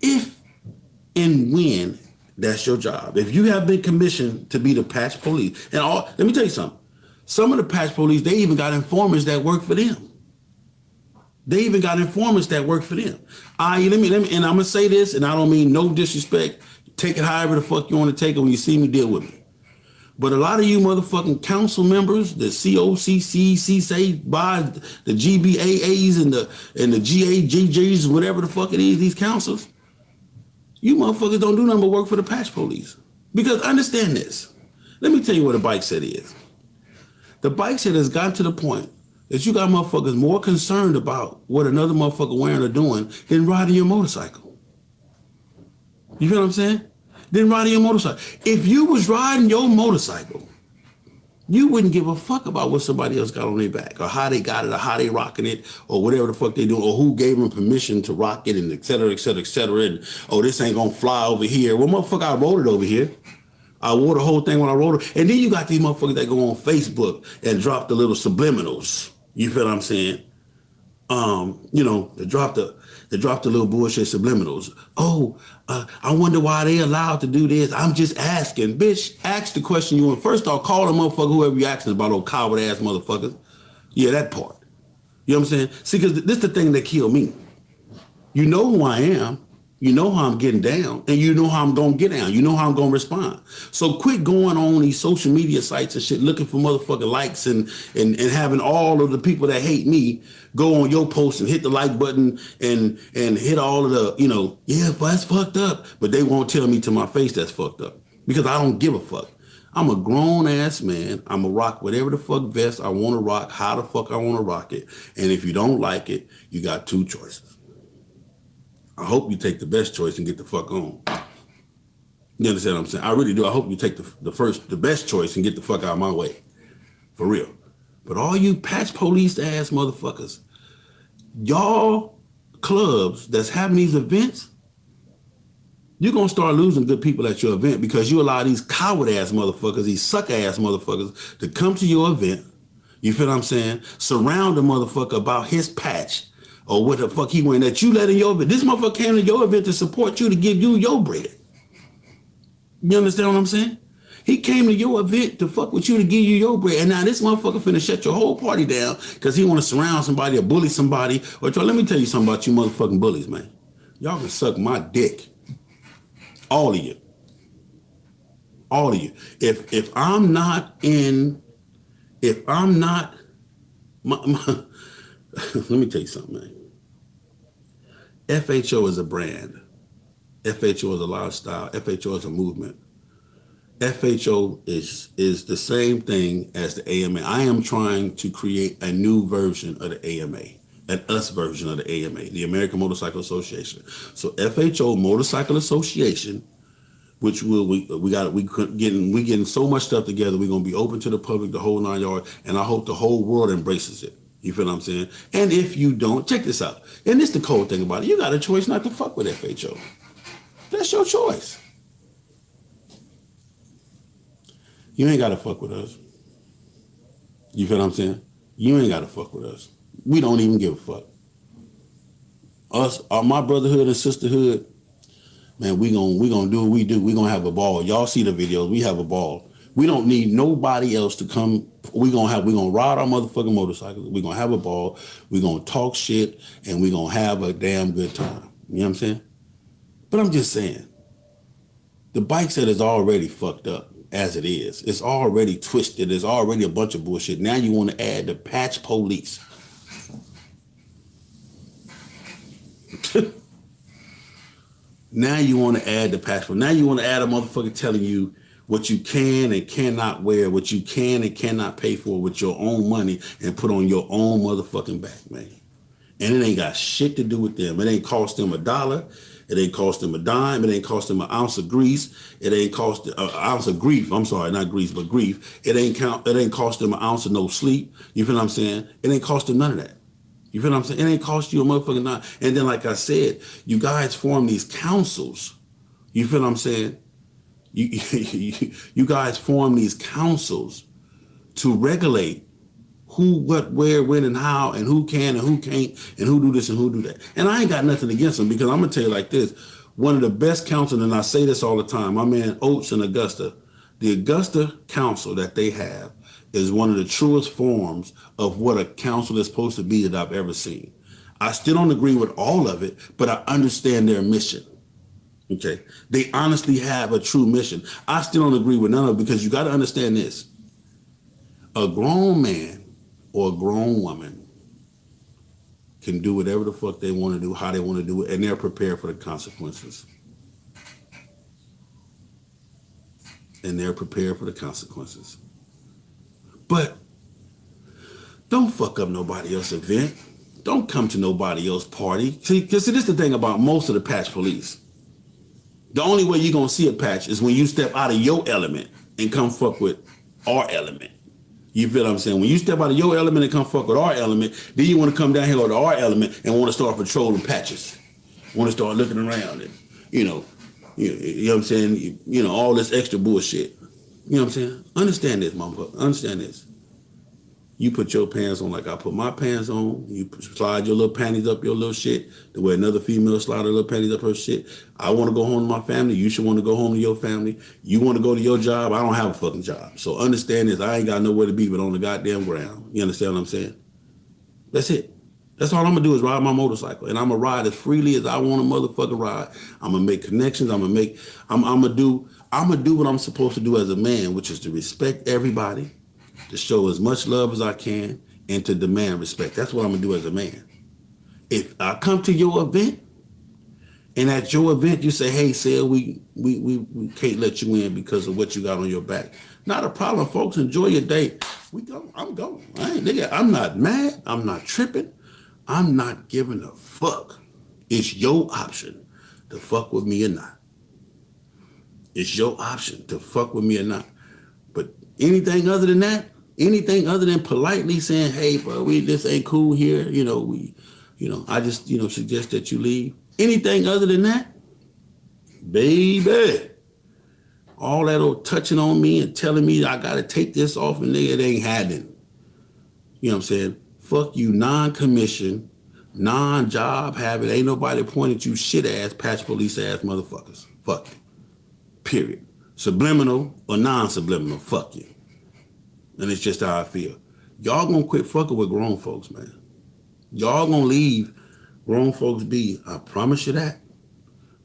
If and when that's your job, if you have been commissioned to be the patch police, and all, let me tell you something. Some of the patch police, they even got informers that work for them. Let me, and I'm gonna say this, and I don't mean no disrespect. Take it however the fuck you want to take it. When you see me, deal with me. But a lot of you motherfucking council members, the COCC, CSA, the GBAAs and the GAGGs, whatever the fuck it is, these councils, you motherfuckers don't do nothing but work for the patch police. Because understand this. Let me tell you what a bike set is. The bike set has gotten to the point that you got motherfuckers more concerned about what another motherfucker wearing or doing than riding your motorcycle. You feel what I'm saying? Than riding your motorcycle. If you was riding your motorcycle, you wouldn't give a fuck about what somebody else got on their back, or how they got it, or how they rocking it, or whatever the fuck they doing, or who gave them permission to rock it, and et cetera, et cetera, et cetera. And, oh, this ain't gonna fly over here. Well, motherfucker, I rode it over here. I wore the whole thing when I rode it. And then you got these motherfuckers that go on Facebook and drop the little subliminals. You feel what I'm saying? They drop the little bullshit subliminals. Oh, I wonder why they allowed to do this. I'm just asking. Bitch, ask the question you want. First off, call the motherfucker whoever you asking about, old coward ass motherfuckers. Yeah, that part. You know what I'm saying? See, because this is the thing that killed me. You know who I am. You know how I'm getting down, and you know how I'm going to get down. You know how I'm going to respond. So quit going on these social media sites and shit looking for motherfucking likes and having all of the people that hate me go on your post and hit the like button and hit all of the, yeah, but that's fucked up. But they won't tell me to my face that's fucked up because I don't give a fuck. I'm a grown ass man. I'm going to rock whatever the fuck vest I want to rock, how the fuck I want to rock it. And if you don't like it, you got two choices. I hope you take the best choice and get the fuck on. You understand what I'm saying? I really do. I hope you take the best choice and get the fuck out of my way. For real. But all you patch police ass motherfuckers, y'all clubs that's having these events, you're going to start losing good people at your event because you allow these coward ass motherfuckers, these suck ass motherfuckers to come to your event. You feel what I'm saying? Surround the motherfucker about his patch. Or what the fuck he went that you let in your event. This motherfucker came to your event to support you, to give you your bread. You understand what I'm saying? He came to your event to fuck with you, to give you your bread. And now this motherfucker finna shut your whole party down because he want to surround somebody or bully somebody. Or let me tell you something about you motherfucking bullies, man. Y'all can suck my dick. All of you. All of you. If I'm not let me tell you something, man. FHO is a brand. FHO is a lifestyle. FHO is a movement. FHO is the same thing as the AMA. I am trying to create a new version of the AMA, an us version of the AMA, the American Motorcycle Association. So FHO Motorcycle Association, which we getting so much stuff together. We're gonna be open to the public, the whole 9 yards, and I hope the whole world embraces it. You feel what I'm saying? And if you don't, check this out. And this the cold thing about it. You got a choice not to fuck with FHO. That's your choice. You ain't got to fuck with us. You feel what I'm saying? You ain't got to fuck with us. We don't even give a fuck. Us, my brotherhood and sisterhood, man, we gonna do what we do. We gonna have a ball. Y'all see the videos. We have a ball. We don't need nobody else to come We're gonna ride our motherfucking motorcycles. We're gonna have a ball. We're gonna talk shit, and we're gonna have a damn good time. You know what I'm saying? But I'm just saying, the bike set is already fucked up as it is. It's already twisted. There's already a bunch of bullshit. Now you want to add the patch police. Now you want to add the patch police. Now you want to add a motherfucker telling you what you can and cannot wear, what you can and cannot pay for with your own money and put on your own motherfucking back, man. And it ain't got shit to do with them. It ain't cost them $1. It ain't cost them a dime. It ain't cost them an ounce of grease. It ain't cost an ounce of grief. I'm sorry, not grease, but grief. It ain't cost them an ounce of no sleep. You feel what I'm saying? It ain't cost them none of that. You feel what I'm saying? It ain't cost you a motherfucking dime. And then, like I said, you guys form these councils. You feel what I'm saying? You guys form these councils to regulate who, what, where, when, and how, and who can and who can't, and who do this and who do that. And I ain't got nothing against them, because I'm going to tell you like this. One of the best councils, and I say this all the time, my man Oates in Augusta, the Augusta council that they have is one of the truest forms of what a council is supposed to be that I've ever seen. I still don't agree with all of it, but I understand their mission. Okay. They honestly have a true mission. I still don't agree with none of it, because you got to understand this. A grown man or a grown woman can do whatever the fuck they want to do, how they want to do it, and they're prepared for the consequences. And they're prepared for the consequences. But don't fuck up nobody else's event. Don't come to nobody else's party. See, because this is the thing about most of the patch police. The only way you're going to see a patch is when you step out of your element and come fuck with our element. You feel what I'm saying? When you step out of your element and come fuck with our element, then you want to come down here to our element and want to start patrolling patches. Want to start looking around and, you know what I'm saying? All this extra bullshit. You know what I'm saying? Understand this, motherfucker. Understand this. You put your pants on like I put my pants on. You slide your little panties up your little shit the way another female slide her little panties up her shit. I want to go home to my family. You should want to go home to your family. You want to go to your job. I don't have a fucking job. So understand this. I ain't got nowhere to be but on the goddamn ground. You understand what I'm saying? That's it. That's all I'm going to do is ride my motorcycle. And I'm going to ride as freely as I want to motherfucking ride. I'm going to make connections. I'm going to do what I'm supposed to do as a man, which is to respect everybody, to show as much love as I can, and to demand respect. That's what I'm gonna do as a man. If I come to your event, and at your event you say, "Hey, Sil, we can't let you in because of what you got on your back," not a problem, folks. Enjoy your day. We go. I'm going. I'm not mad. I'm not tripping. I'm not giving a fuck. It's your option to fuck with me or not. It's your option to fuck with me or not. But anything other than that, anything other than politely saying, "Hey, bro, this ain't cool here. I just, suggest that you leave." Anything other than that, baby, all that old touching on me and telling me I gotta take this off and nigga, it ain't happening. You know what I'm saying? Fuck you, non-commission, non-job having, ain't nobody pointed you shit ass, patch police ass motherfuckers. Fuck you. Period. Subliminal or non-subliminal, fuck you. And it's just how I feel. Y'all gonna quit fucking with grown folks, man. Y'all gonna leave grown folks be. I promise you that.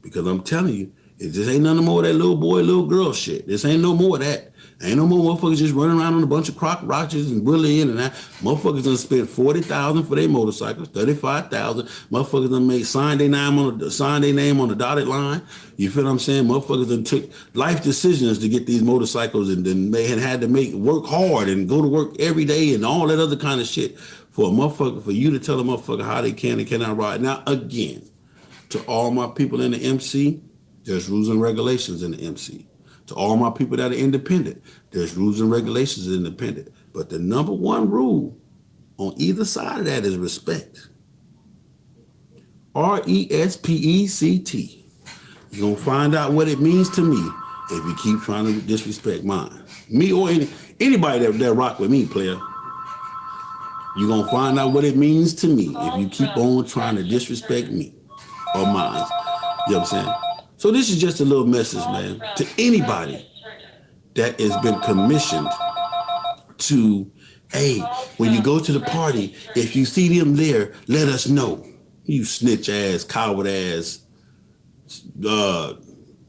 Because I'm telling you, it just ain't nothing more of that little boy, little girl shit. This ain't no more of that. Ain't no more motherfuckers just running around on a bunch of crock roaches and willy in and that. Motherfuckers done spent $40,000 for their motorcycles, $35,000. Motherfuckers done signed their name on the dotted line. You feel what I'm saying? Motherfuckers done took life decisions to get these motorcycles, and then they had to work hard and go to work every day and all that other kind of shit for you to tell a motherfucker how they can and cannot ride. Now again, to all my people in the MC, there's rules and regulations in the MC. To all my people that are independent, there's rules and regulations independent. But the number one rule on either side of that is respect. RESPECT. You're going to find out what it means to me if you keep trying to disrespect mine. Me or anybody that rock with me, player. You're going to find out what it means to me if you keep on trying to disrespect me or mine. You know what I'm saying? So this is just a little message, man, to anybody that has been commissioned to, hey, when you go to the party, if you see them there, let us know. You snitch ass, coward ass,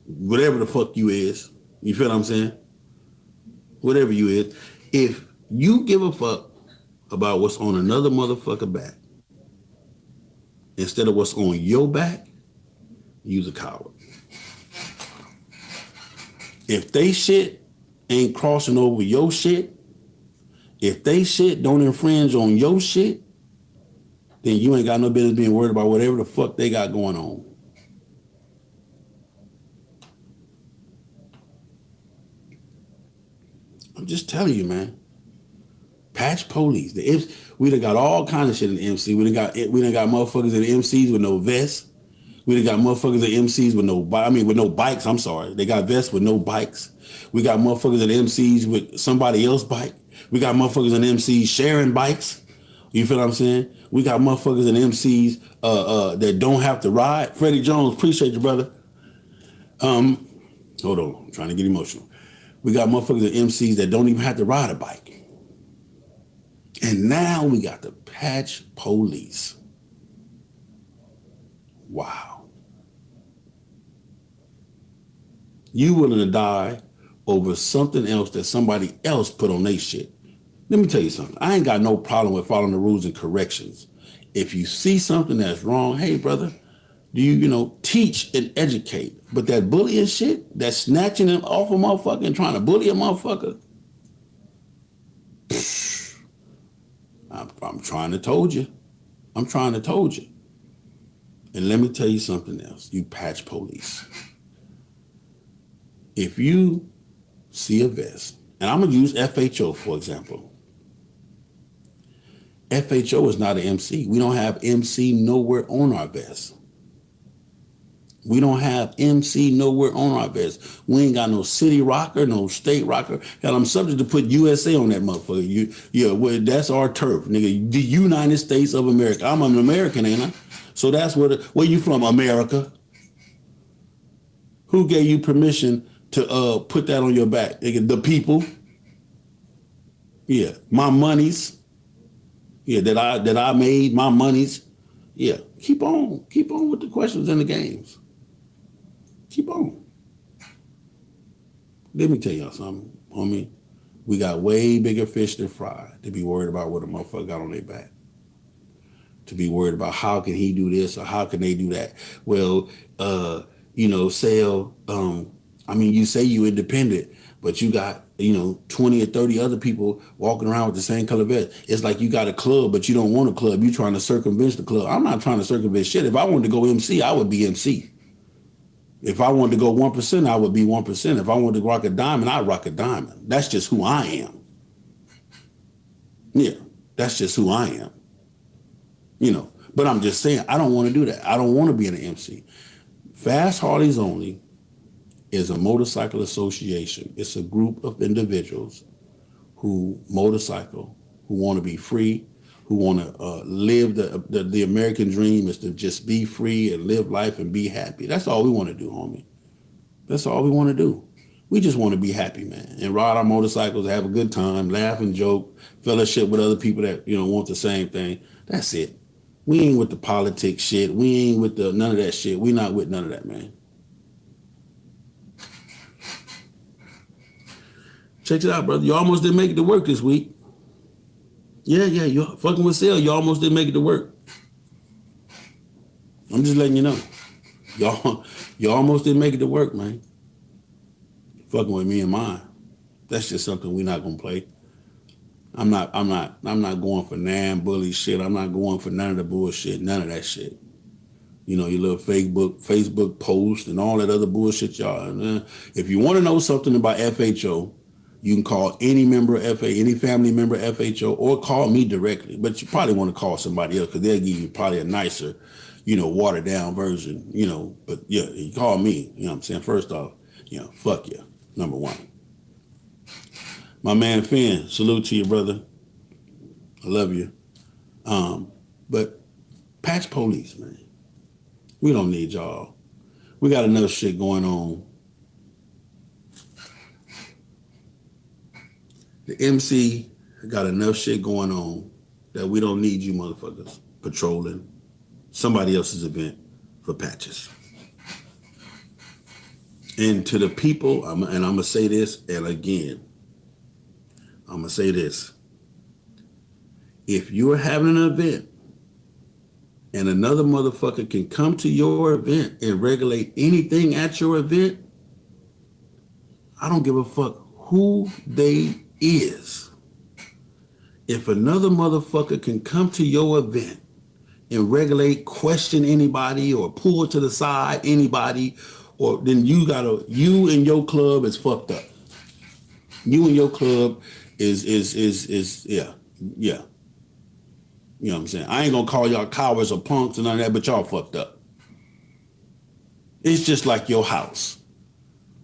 whatever the fuck you is. You feel what I'm saying? Whatever you is. If you give a fuck about what's on another motherfucker back instead of what's on your back, you's a coward. If they shit ain't crossing over your shit, if they shit don't infringe on your shit, then you ain't got no business being worried about whatever the fuck they got going on. I'm just telling you, man. Patch police. We done got all kinds of shit in the MC. We done got motherfuckers in the MCs with no vests. We done got motherfuckers in MCs with no bikes. I'm sorry. They got vests with no bikes. We got motherfuckers in MCs with somebody else's bike. We got motherfuckers in MCs sharing bikes. You feel what I'm saying? We got motherfuckers in MCs that don't have to ride. Freddie Jones, appreciate you, brother. Hold on. I'm trying to get emotional. We got motherfuckers in MCs that don't even have to ride a bike. And now we got the patch police. Wow. You willing to die over something else that somebody else put on their shit. Let me tell you something. I ain't got no problem with following the rules and corrections. If you see something that's wrong, hey, brother, do you teach and educate. But that bullying shit, that snatching them off a motherfucker and trying to bully a motherfucker, I'm trying to told you. I'm trying to told you. And let me tell you something else, you patch police. If you see a vest, and I'm going to use FHO, for example. FHO is not an MC. We don't have MC nowhere on our vest. We don't have MC nowhere on our vest. We ain't got no city rocker, no state rocker. Hell, I'm subject to put USA on that motherfucker. That's our turf, nigga. The United States of America. I'm an American, ain't I? So that's where you from, America? Who gave you permission to put that on your back? Nigga, the people. Yeah, my monies. Yeah, that I made, my monies. Yeah, keep on with the questions and the games. Keep on. Let me tell y'all something, homie. We got way bigger fish to fry to be worried about what a motherfucker got on their back. To be worried about how can he do this or how can they do that. Well, you say you independent, but you got, 20 or 30 other people walking around with the same color vest. It's like you got a club, but you don't want a club. You trying to circumvent the club. I'm not trying to circumvent shit. If I wanted to go MC, I would be MC. If I wanted to go 1%, I would be 1%. If I wanted to rock a diamond, I'd rock a diamond. That's just who I am. Yeah, that's just who I am. But I'm just saying, I don't want to do that. I don't want to be in an MC. Fast Harleys Only is a motorcycle association. It's a group of individuals who motorcycle, who want to be free, who want to live the American dream is to just be free and live life and be happy. That's all we want to do, homie. That's all we want to do. We just want to be happy, man, and ride our motorcycles, have a good time, laugh and joke, fellowship with other people that, want the same thing. That's it. We ain't with the politics shit. We ain't with none of that shit. We not with none of that, man. Check it out, brother. You almost didn't make it to work this week. Yeah, you're fucking with Sale. You almost didn't make it to work. I'm just letting you know. You almost didn't make it to work, man. Fucking with me and mine. That's just something we're not gonna play. I'm not going for nan bully shit. I'm not going for none of the bullshit, none of that shit. Your little Facebook post and all that other bullshit, y'all. If you want to know something about FHO, you can call any member of FHO, any family member of FHO, or call me directly. But you probably want to call somebody else because they'll give you probably a nicer, watered down version, But yeah, you call me, you know what I'm saying? First off, fuck you, number one. My man Finn, salute to you, brother. I love you. But patch police, man. We don't need y'all. We got enough shit going on. The MC got enough shit going on that we don't need you motherfuckers patrolling somebody else's event for patches. And to the people, I'm going to say this, and again, I'm going to say this. If you're having an event and another motherfucker can come to your event and regulate anything at your event, I don't give a fuck who they is. If another motherfucker can come to your event and regulate, question anybody or pull to the side anybody, or then you and your club is fucked up. You and your club is yeah. You know what I'm saying? I ain't gonna call y'all cowards or punks and none of that, but y'all fucked up. It's just like your house.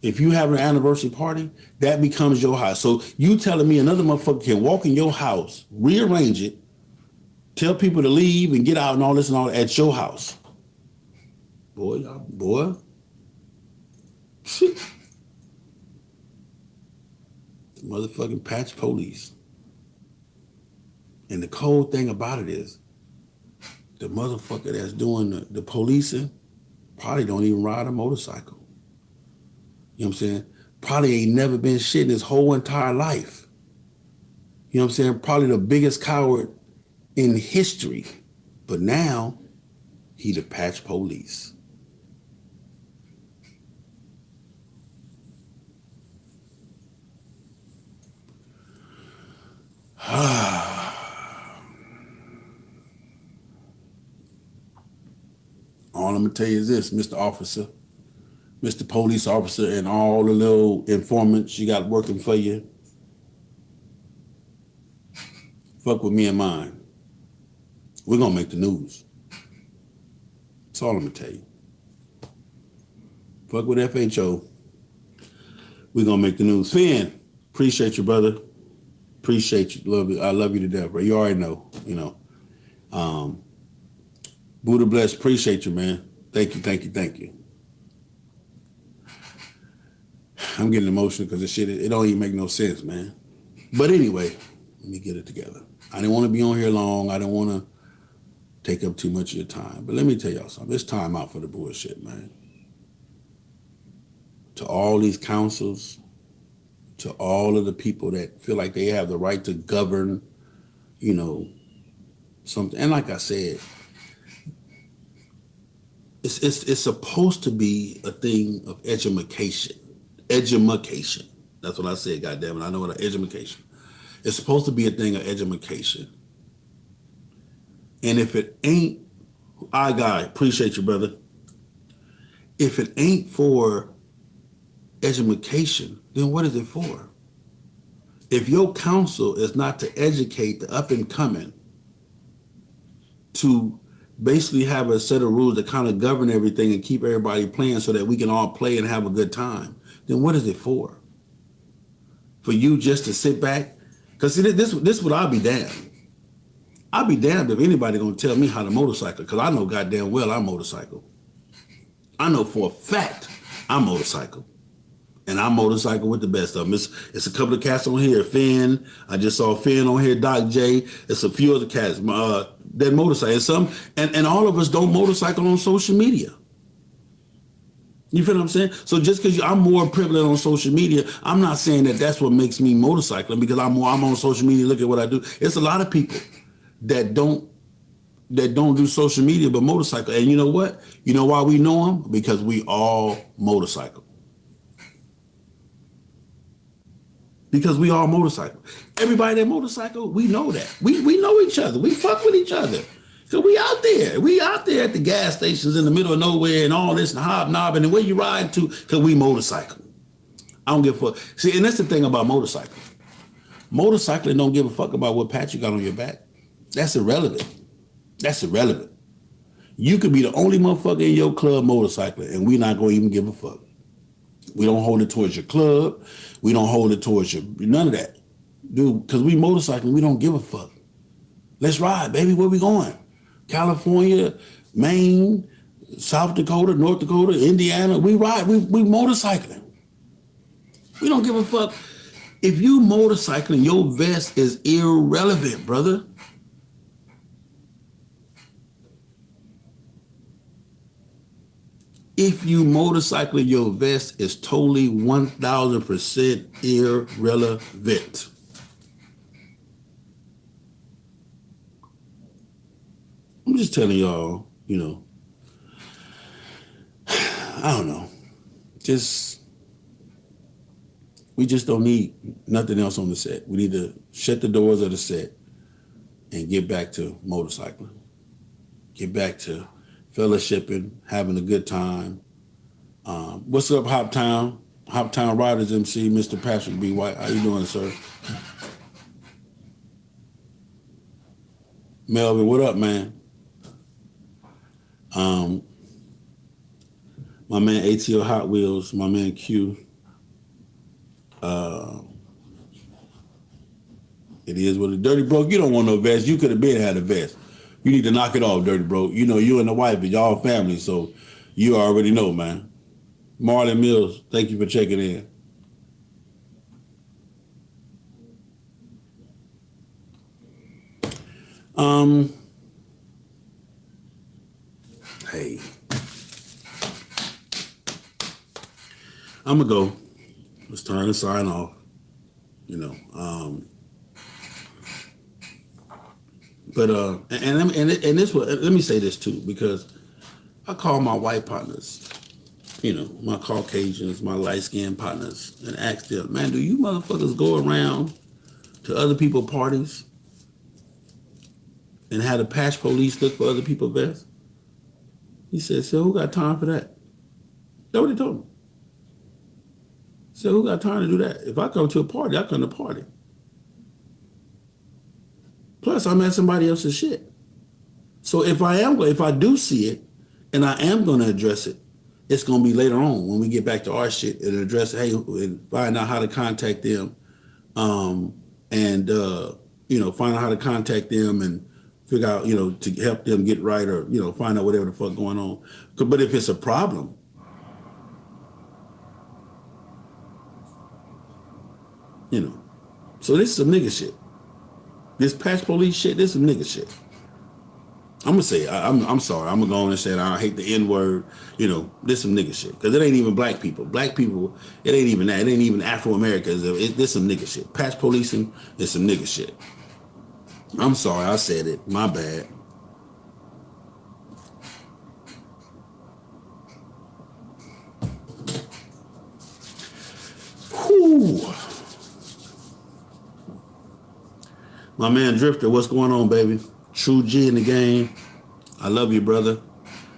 If you have an anniversary party, that becomes your house. So you telling me another motherfucker can walk in your house, rearrange it, tell people to leave and get out and all this and all that at your house. Boy. Motherfucking patch police. And the cold thing about it is, the motherfucker that's doing the policing probably don't even ride a motorcycle. You know what I'm saying? Probably ain't never been shit in his whole entire life. You know what I'm saying? Probably the biggest coward in history. But now, he the patch police. All I'm gonna tell you is this, Mr. Officer, Mr. Police Officer, and all the little informants you got working for you. Fuck with me and mine. We're gonna make the news. That's all I'm gonna tell you. Fuck with FHO. We're gonna make the news. Finn, appreciate you, brother. Appreciate you. Love you. I love you to death, bro. You already know, you know. Buddha bless. Appreciate you, man. Thank you. I'm getting emotional because this shit, it don't even make no sense, man. But anyway, let me get it together. I didn't want to be on here long. I didn't want to take up too much of your time. But let me tell y'all something. It's time out for the bullshit, man. To all these councils, to all of the people that feel like they have the right to govern, you know, something. And like I said, it's supposed to be a thing of education. Education. That's what I said, goddammit. I know what education. It's supposed to be a thing of education. And if it ain't, appreciate you, brother. If it ain't for education, then what is it for? If your council is not to educate the up and coming, to basically have a set of rules that kind of govern everything and keep everybody playing so that we can all play and have a good time, then what is it for? For you just to sit back? Because see, this would I'll be damned. I'll be damned if anybody gonna tell me how to motorcycle, because I know goddamn well I motorcycle. I know for a fact I motorcycle. And I motorcycle with the best of them. It's a couple of cats on here. Finn, I just saw Finn on here. Doc J. It's a few other cats that motorcycle. And all of us don't motorcycle on social media. You feel what I'm saying? So just because I'm more privileged on social media, I'm not saying that that's what makes me motorcycling, because I'm on social media. Look at what I do. It's a lot of people that don't do social media but motorcycle. And you know what? You know why we know them? Because we all motorcycle. Because we all motorcycle. Everybody that motorcycle, we know that. We know each other. We fuck with each other. So we out there. We out there at the gas stations in the middle of nowhere and all this and hobnobbing and where you riding to, because we motorcycle. I don't give a fuck. See, and that's the thing about motorcycling. Motorcycling don't give a fuck about what patch you got on your back. That's irrelevant. That's irrelevant. You could be the only motherfucker in your club motorcycling and we not going to even give a fuck. We don't hold it towards your club. We don't hold it towards your, none of that. Dude, because we motorcycling, we don't give a fuck. Let's ride, baby. Where we going? California, Maine, South Dakota, North Dakota, Indiana. We ride. We motorcycling. We don't give a fuck If you motorcycling, your vest is irrelevant, brother. If you motorcycling, your vest is totally 1000% irrelevant. I'm just telling y'all, you know, I don't know. We just don't need nothing else on the set. We need to shut the doors of the set and get back to motorcycling. Get back to fellowshipping, having a good time. What's up, Hoptown? Hoptown Riders MC, Mr. Patrick B. White. How you doing, sir? Melvin, what up, man? My man ATL Hot Wheels, my man Q. It is what it. Dirty Bro, you don't want no vest. You could have been had a vest. You need to knock it off, Dirty Bro. You know, you and the wife, y'all family, so you already know, man. Marlon Mills, thank you for checking in. Hey. I'm gonna go. It's time to sign off. You know, but and this was, let me say this too, because I call my white partners, you know, my Caucasians, my light-skinned partners, and ask them, man, do you motherfuckers go around to other people's parties and have the patch police look for other people's vests? He said, so who got time for that? That's what he told me. So who got time to do that? If I come to a party, I come to party. Plus, I'm at somebody else's shit. So if I do see it, and I am going to address it, it's going to be later on when we get back to our shit and address, hey, and find out how to contact them, you know, find out how to contact them and figure out, you know, to help them get right, or, you know, find out whatever the fuck going on. But if it's a problem, you know, so this is some nigga shit. This patch police shit, this is some nigga shit. I'm gonna say, I'm sorry, I'm gonna go on and say I hate the N-word, you know, this some nigga shit. Because it ain't even black people. Black people, it ain't even that. It ain't even Afro-Americans. This some nigga shit. Patch policing is some nigga shit. I'm sorry, I said it. My bad. Whew. My man Drifter, what's going on, baby? True G in the game. I love you, brother.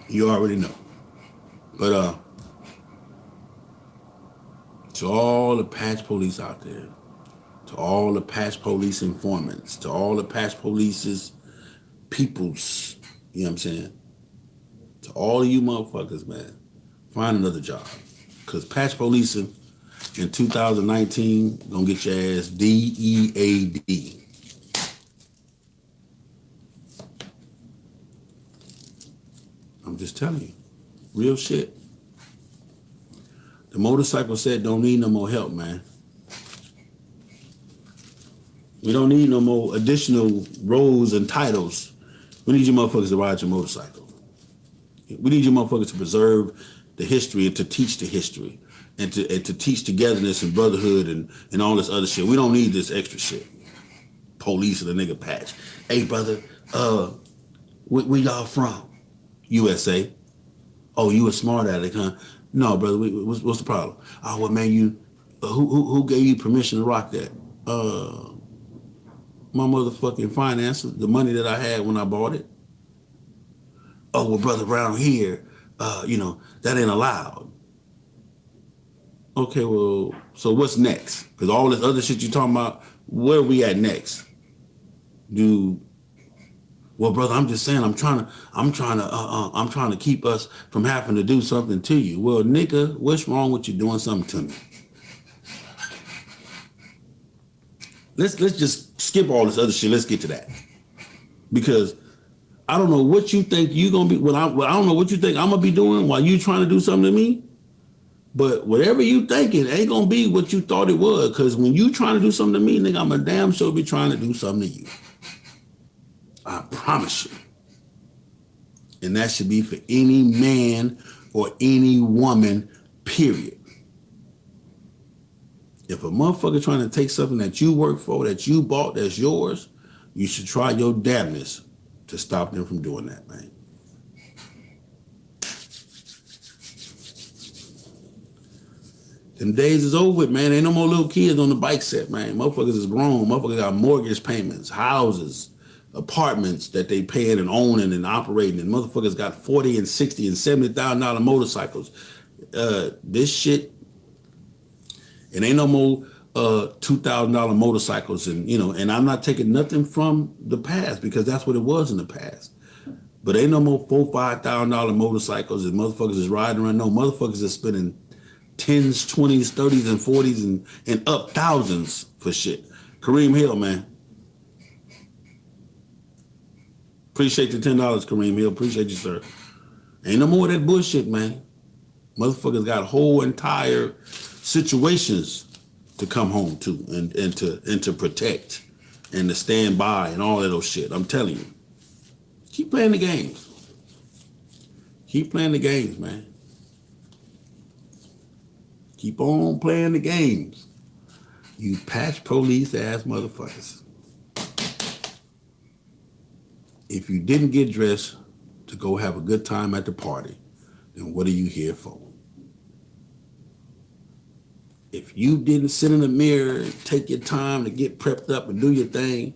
You already know. But to all the patch police out there, to all the patch police informants, to all the patch police's peoples, you know what I'm saying? To all of you motherfuckers, man, find another job. Because patch policing in 2019 gonna get your ass DEAD. I'm just telling you, real shit. The motorcycle set don't need no more help, man. We don't need no more additional roles and titles. We need you motherfuckers to ride your motorcycle. We need you motherfuckers to preserve the history and to teach the history and to teach togetherness and brotherhood and all this other shit. We don't need this extra shit. Police and the nigga patch. Hey, brother, where y'all from? USA. Oh, you a smart aleck, huh? No, brother. What's the problem? Oh, well, man, you who gave you permission to rock that? My motherfucking finances, the money that I had when I bought it. Oh, well, brother, around here, you know, that ain't allowed. Okay, well, so what's next? Because all this other shit you talking about, where we at next? Well, brother, I'm just saying, I'm trying to keep us from having to do something to you. Well, nigga, what's wrong with you doing something to me? Let's just skip all this other shit. Let's get to that. Because I don't know what you think you gonna be. I don't know what you think I'm gonna be doing while you trying to do something to me. But whatever you thinking ain't gonna be what you thought it was. Cause when you trying to do something to me, nigga, I'm a damn sure be trying to do something to you. I promise you. And that should be for any man or any woman, period. If a motherfucker trying to take something that you work for, that you bought, that's yours, you should try your damnedest to stop them from doing that, man. Them days is over with, man. Ain't no more little kids on the bike set, man. Motherfuckers is grown. Motherfuckers got mortgage payments, houses, apartments that they paying and owning and operating. And motherfuckers got $40 and $60 and $70,000 motorcycles. This shit, it ain't no more $2,000 motorcycles. And, you know, and I'm not taking nothing from the past because that's what it was in the past. But ain't no more $4,000, $5,000 motorcycles and motherfuckers is riding around. No, motherfuckers is spending 10s, 20s, 30s, and 40s and up thousands for shit. Kareem Hill, man. Appreciate the $10, Kareem Hill. Appreciate you, sir. Ain't no more of that bullshit, man. Motherfuckers got whole entire situations to come home to and to protect and to stand by and all of those shit. I'm telling you. Keep playing the games. Keep playing the games, man. Keep on playing the games. You patch police ass motherfuckers. If you didn't get dressed to go have a good time at the party, then what are you here for? If you didn't sit in the mirror and take your time to get prepped up and do your thing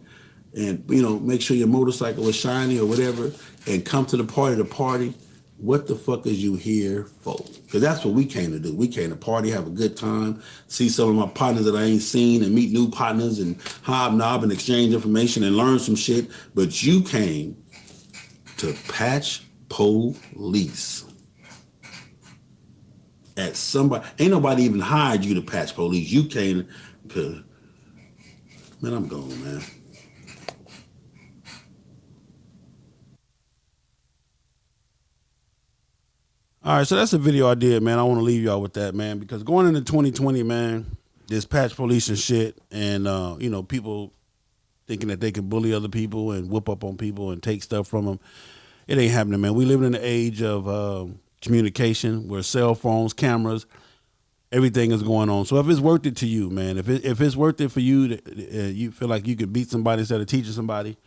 and, you know, make sure your motorcycle was shiny or whatever and come to the party, what the fuck is you here for? Because that's what we came to do. We came to party, have a good time, see some of my partners that I ain't seen and meet new partners and hobnob and exchange information and learn some shit. But you came to patch police. At somebody, ain't nobody even hired you to patch police. You came to, man, I'm gone, man. All right, so that's a video I did, man. I want to leave y'all with that, man, because going into 2020, man, this patch police and shit, and you know, people thinking that they can bully other people and whoop up on people and take stuff from them. It ain't happening, man. We live in the age of communication where cell phones, cameras, everything is going on. So if it's worth it to you, man, if it's worth it for you, you feel like you could beat somebody instead of teaching somebody,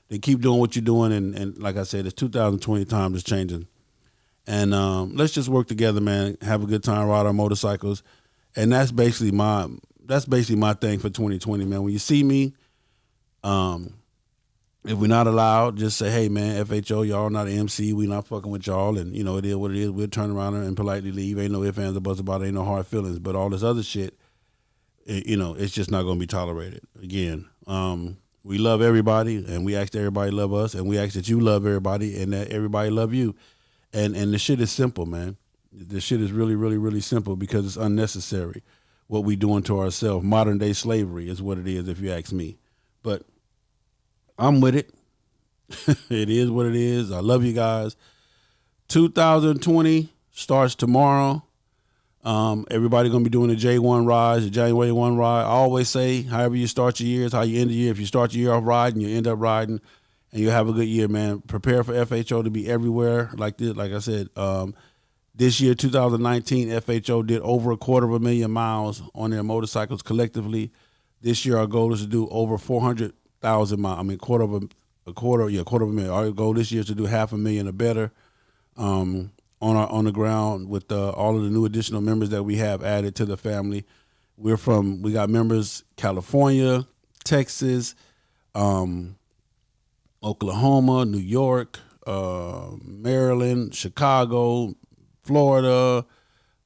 then keep doing what you're doing. And like I said, it's 2020, times is changing. And let's just work together, man. Have a good time, ride our motorcycles, and that's basically my thing for 2020, man. When you see me, if we're not allowed, just say, hey, man, FHO, y'all not an MC. We not fucking with y'all, and you know it is what it is. We'll turn around and politely leave. Ain't no ifs, ands, or buts about it. Ain't no hard feelings. But all this other shit, you know, it's just not gonna be tolerated. Again, we love everybody, and we ask that everybody love us, and we ask that you love everybody, and that everybody love you. And the shit is simple, man. The shit is really, really, really simple because it's unnecessary what we doing to ourselves. Modern day slavery is what it is, if you ask me. But I'm with it. It is what it is. I love you guys. 2020 starts tomorrow. Everybody gonna be doing the J1 rides, the January 1 ride. I always say, however you start your year is how you end the year. If you start your year off riding, you end up riding. And you have a good year, man. Prepare for FHO to be everywhere like this. Like I said, this year, 2019, FHO did over 250,000 miles on their motorcycles collectively. This year, our goal is to do over 400,000 miles. I mean, quarter of a million. Our goal this year is to do 500,000 or better on the ground with all of the new additional members that we have added to the family. We got members California, Texas, Oklahoma, New York, Maryland, Chicago, Florida,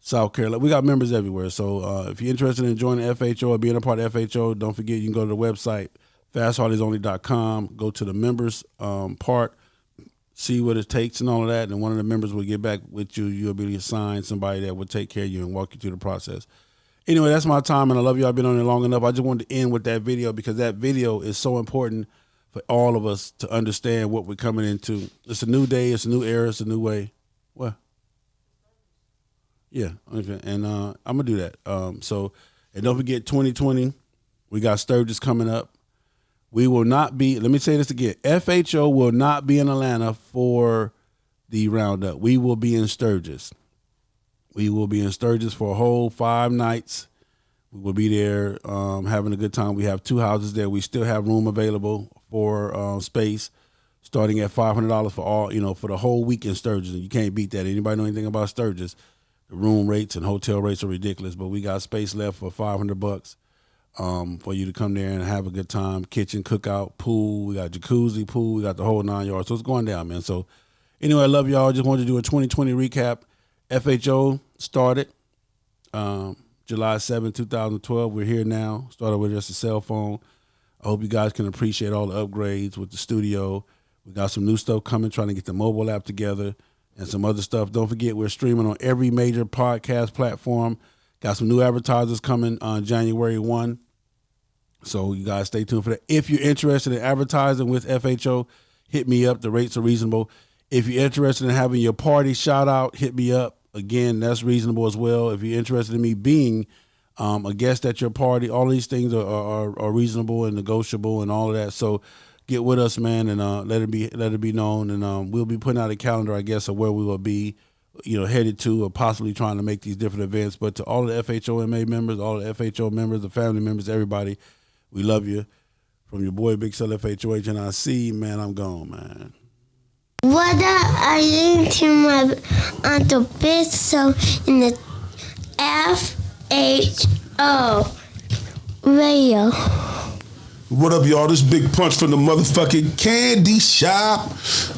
South Carolina. We got members everywhere. So if you're interested in joining FHO or being a part of FHO, don't forget you can go to the website, fasthardiesonly.com, go to the members part, see what it takes and all of that, and one of the members will get back with you. You'll be assigned somebody that will take care of you and walk you through the process. Anyway, that's my time, and I love you. I've been on it long enough. I just wanted to end with that video because that video is so important for all of us to understand what we're coming into. It's a new day. It's a new era. It's a new way. What? Yeah, okay. And I'm gonna do that. So, and don't forget 2020, we got Sturgis coming up. We will not be, let me say this again, FHO will not be in Atlanta for the roundup. We will be in Sturgis. We will be in Sturgis for a whole 5 nights. We will be there having a good time. We have 2 houses there. We still have room available for space, starting at $500 for all, for the whole week in Sturgis. You can't beat that. Anybody know anything about Sturgis? The room rates and hotel rates are ridiculous, but we got space left for $500 for you to come there and have a good time. Kitchen, cookout, pool. We got jacuzzi, pool. We got the whole 9 yards. So it's going down, man. So anyway, I love y'all. Just wanted to do a 2020 recap. FHO started July 7, 2012. We're here now. Started with just a cell phone. I hope you guys can appreciate all the upgrades with the studio. We got some new stuff coming, trying to get the mobile app together and some other stuff. Don't forget, we're streaming on every major podcast platform. Got some new advertisers coming on January 1. So you guys stay tuned for that. If you're interested in advertising with FHO, hit me up. The rates are reasonable. If you're interested in having your party shout out, hit me up. Again, that's reasonable as well. If you're interested in me being a guest at your party, all these things are reasonable and negotiable and all of that. So get with us, man, and let it be known. And we'll be putting out a calendar, I guess, of where we will be, headed to, or possibly trying to make these different events. But to all the FHOMA members, all the FHO members, the family members, everybody, we love you. From your boy Big Cell FHOH, and I see, man, I'm gone, man. What up? I into my Uncle Big Cell in the FHO radio. What up, y'all? This Big Punch from the motherfucking candy shop.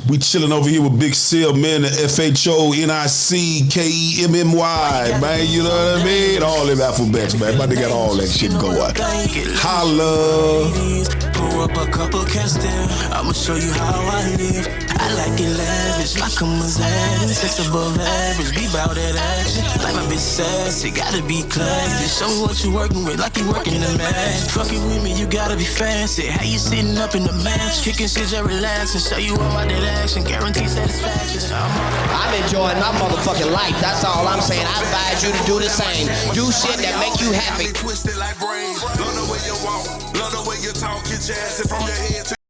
We chilling over here with Big Cell, man, the FHONICKEMMY, man. You know what I mean? All them alphabets, man. But they got all that shit going. Holla. Pour up a couple cans there. I'ma show you how I live. I like it lavish, like I'm a savage. Sex above average, be bout that action. Like my bitch sassy, gotta be classy. Show me what you working with, like you working the match. Fucking with me, you gotta be fancy. How you sitting up in the match? Kicking shit, just relax and show you all my dead action. Guarantee satisfaction. I'm enjoying my motherfucking life. That's all I'm saying. I advise you to do the same. Do shit that make you happy. Twisted like brains. Love the way you walk, love the way you talk. Get your ass from your head to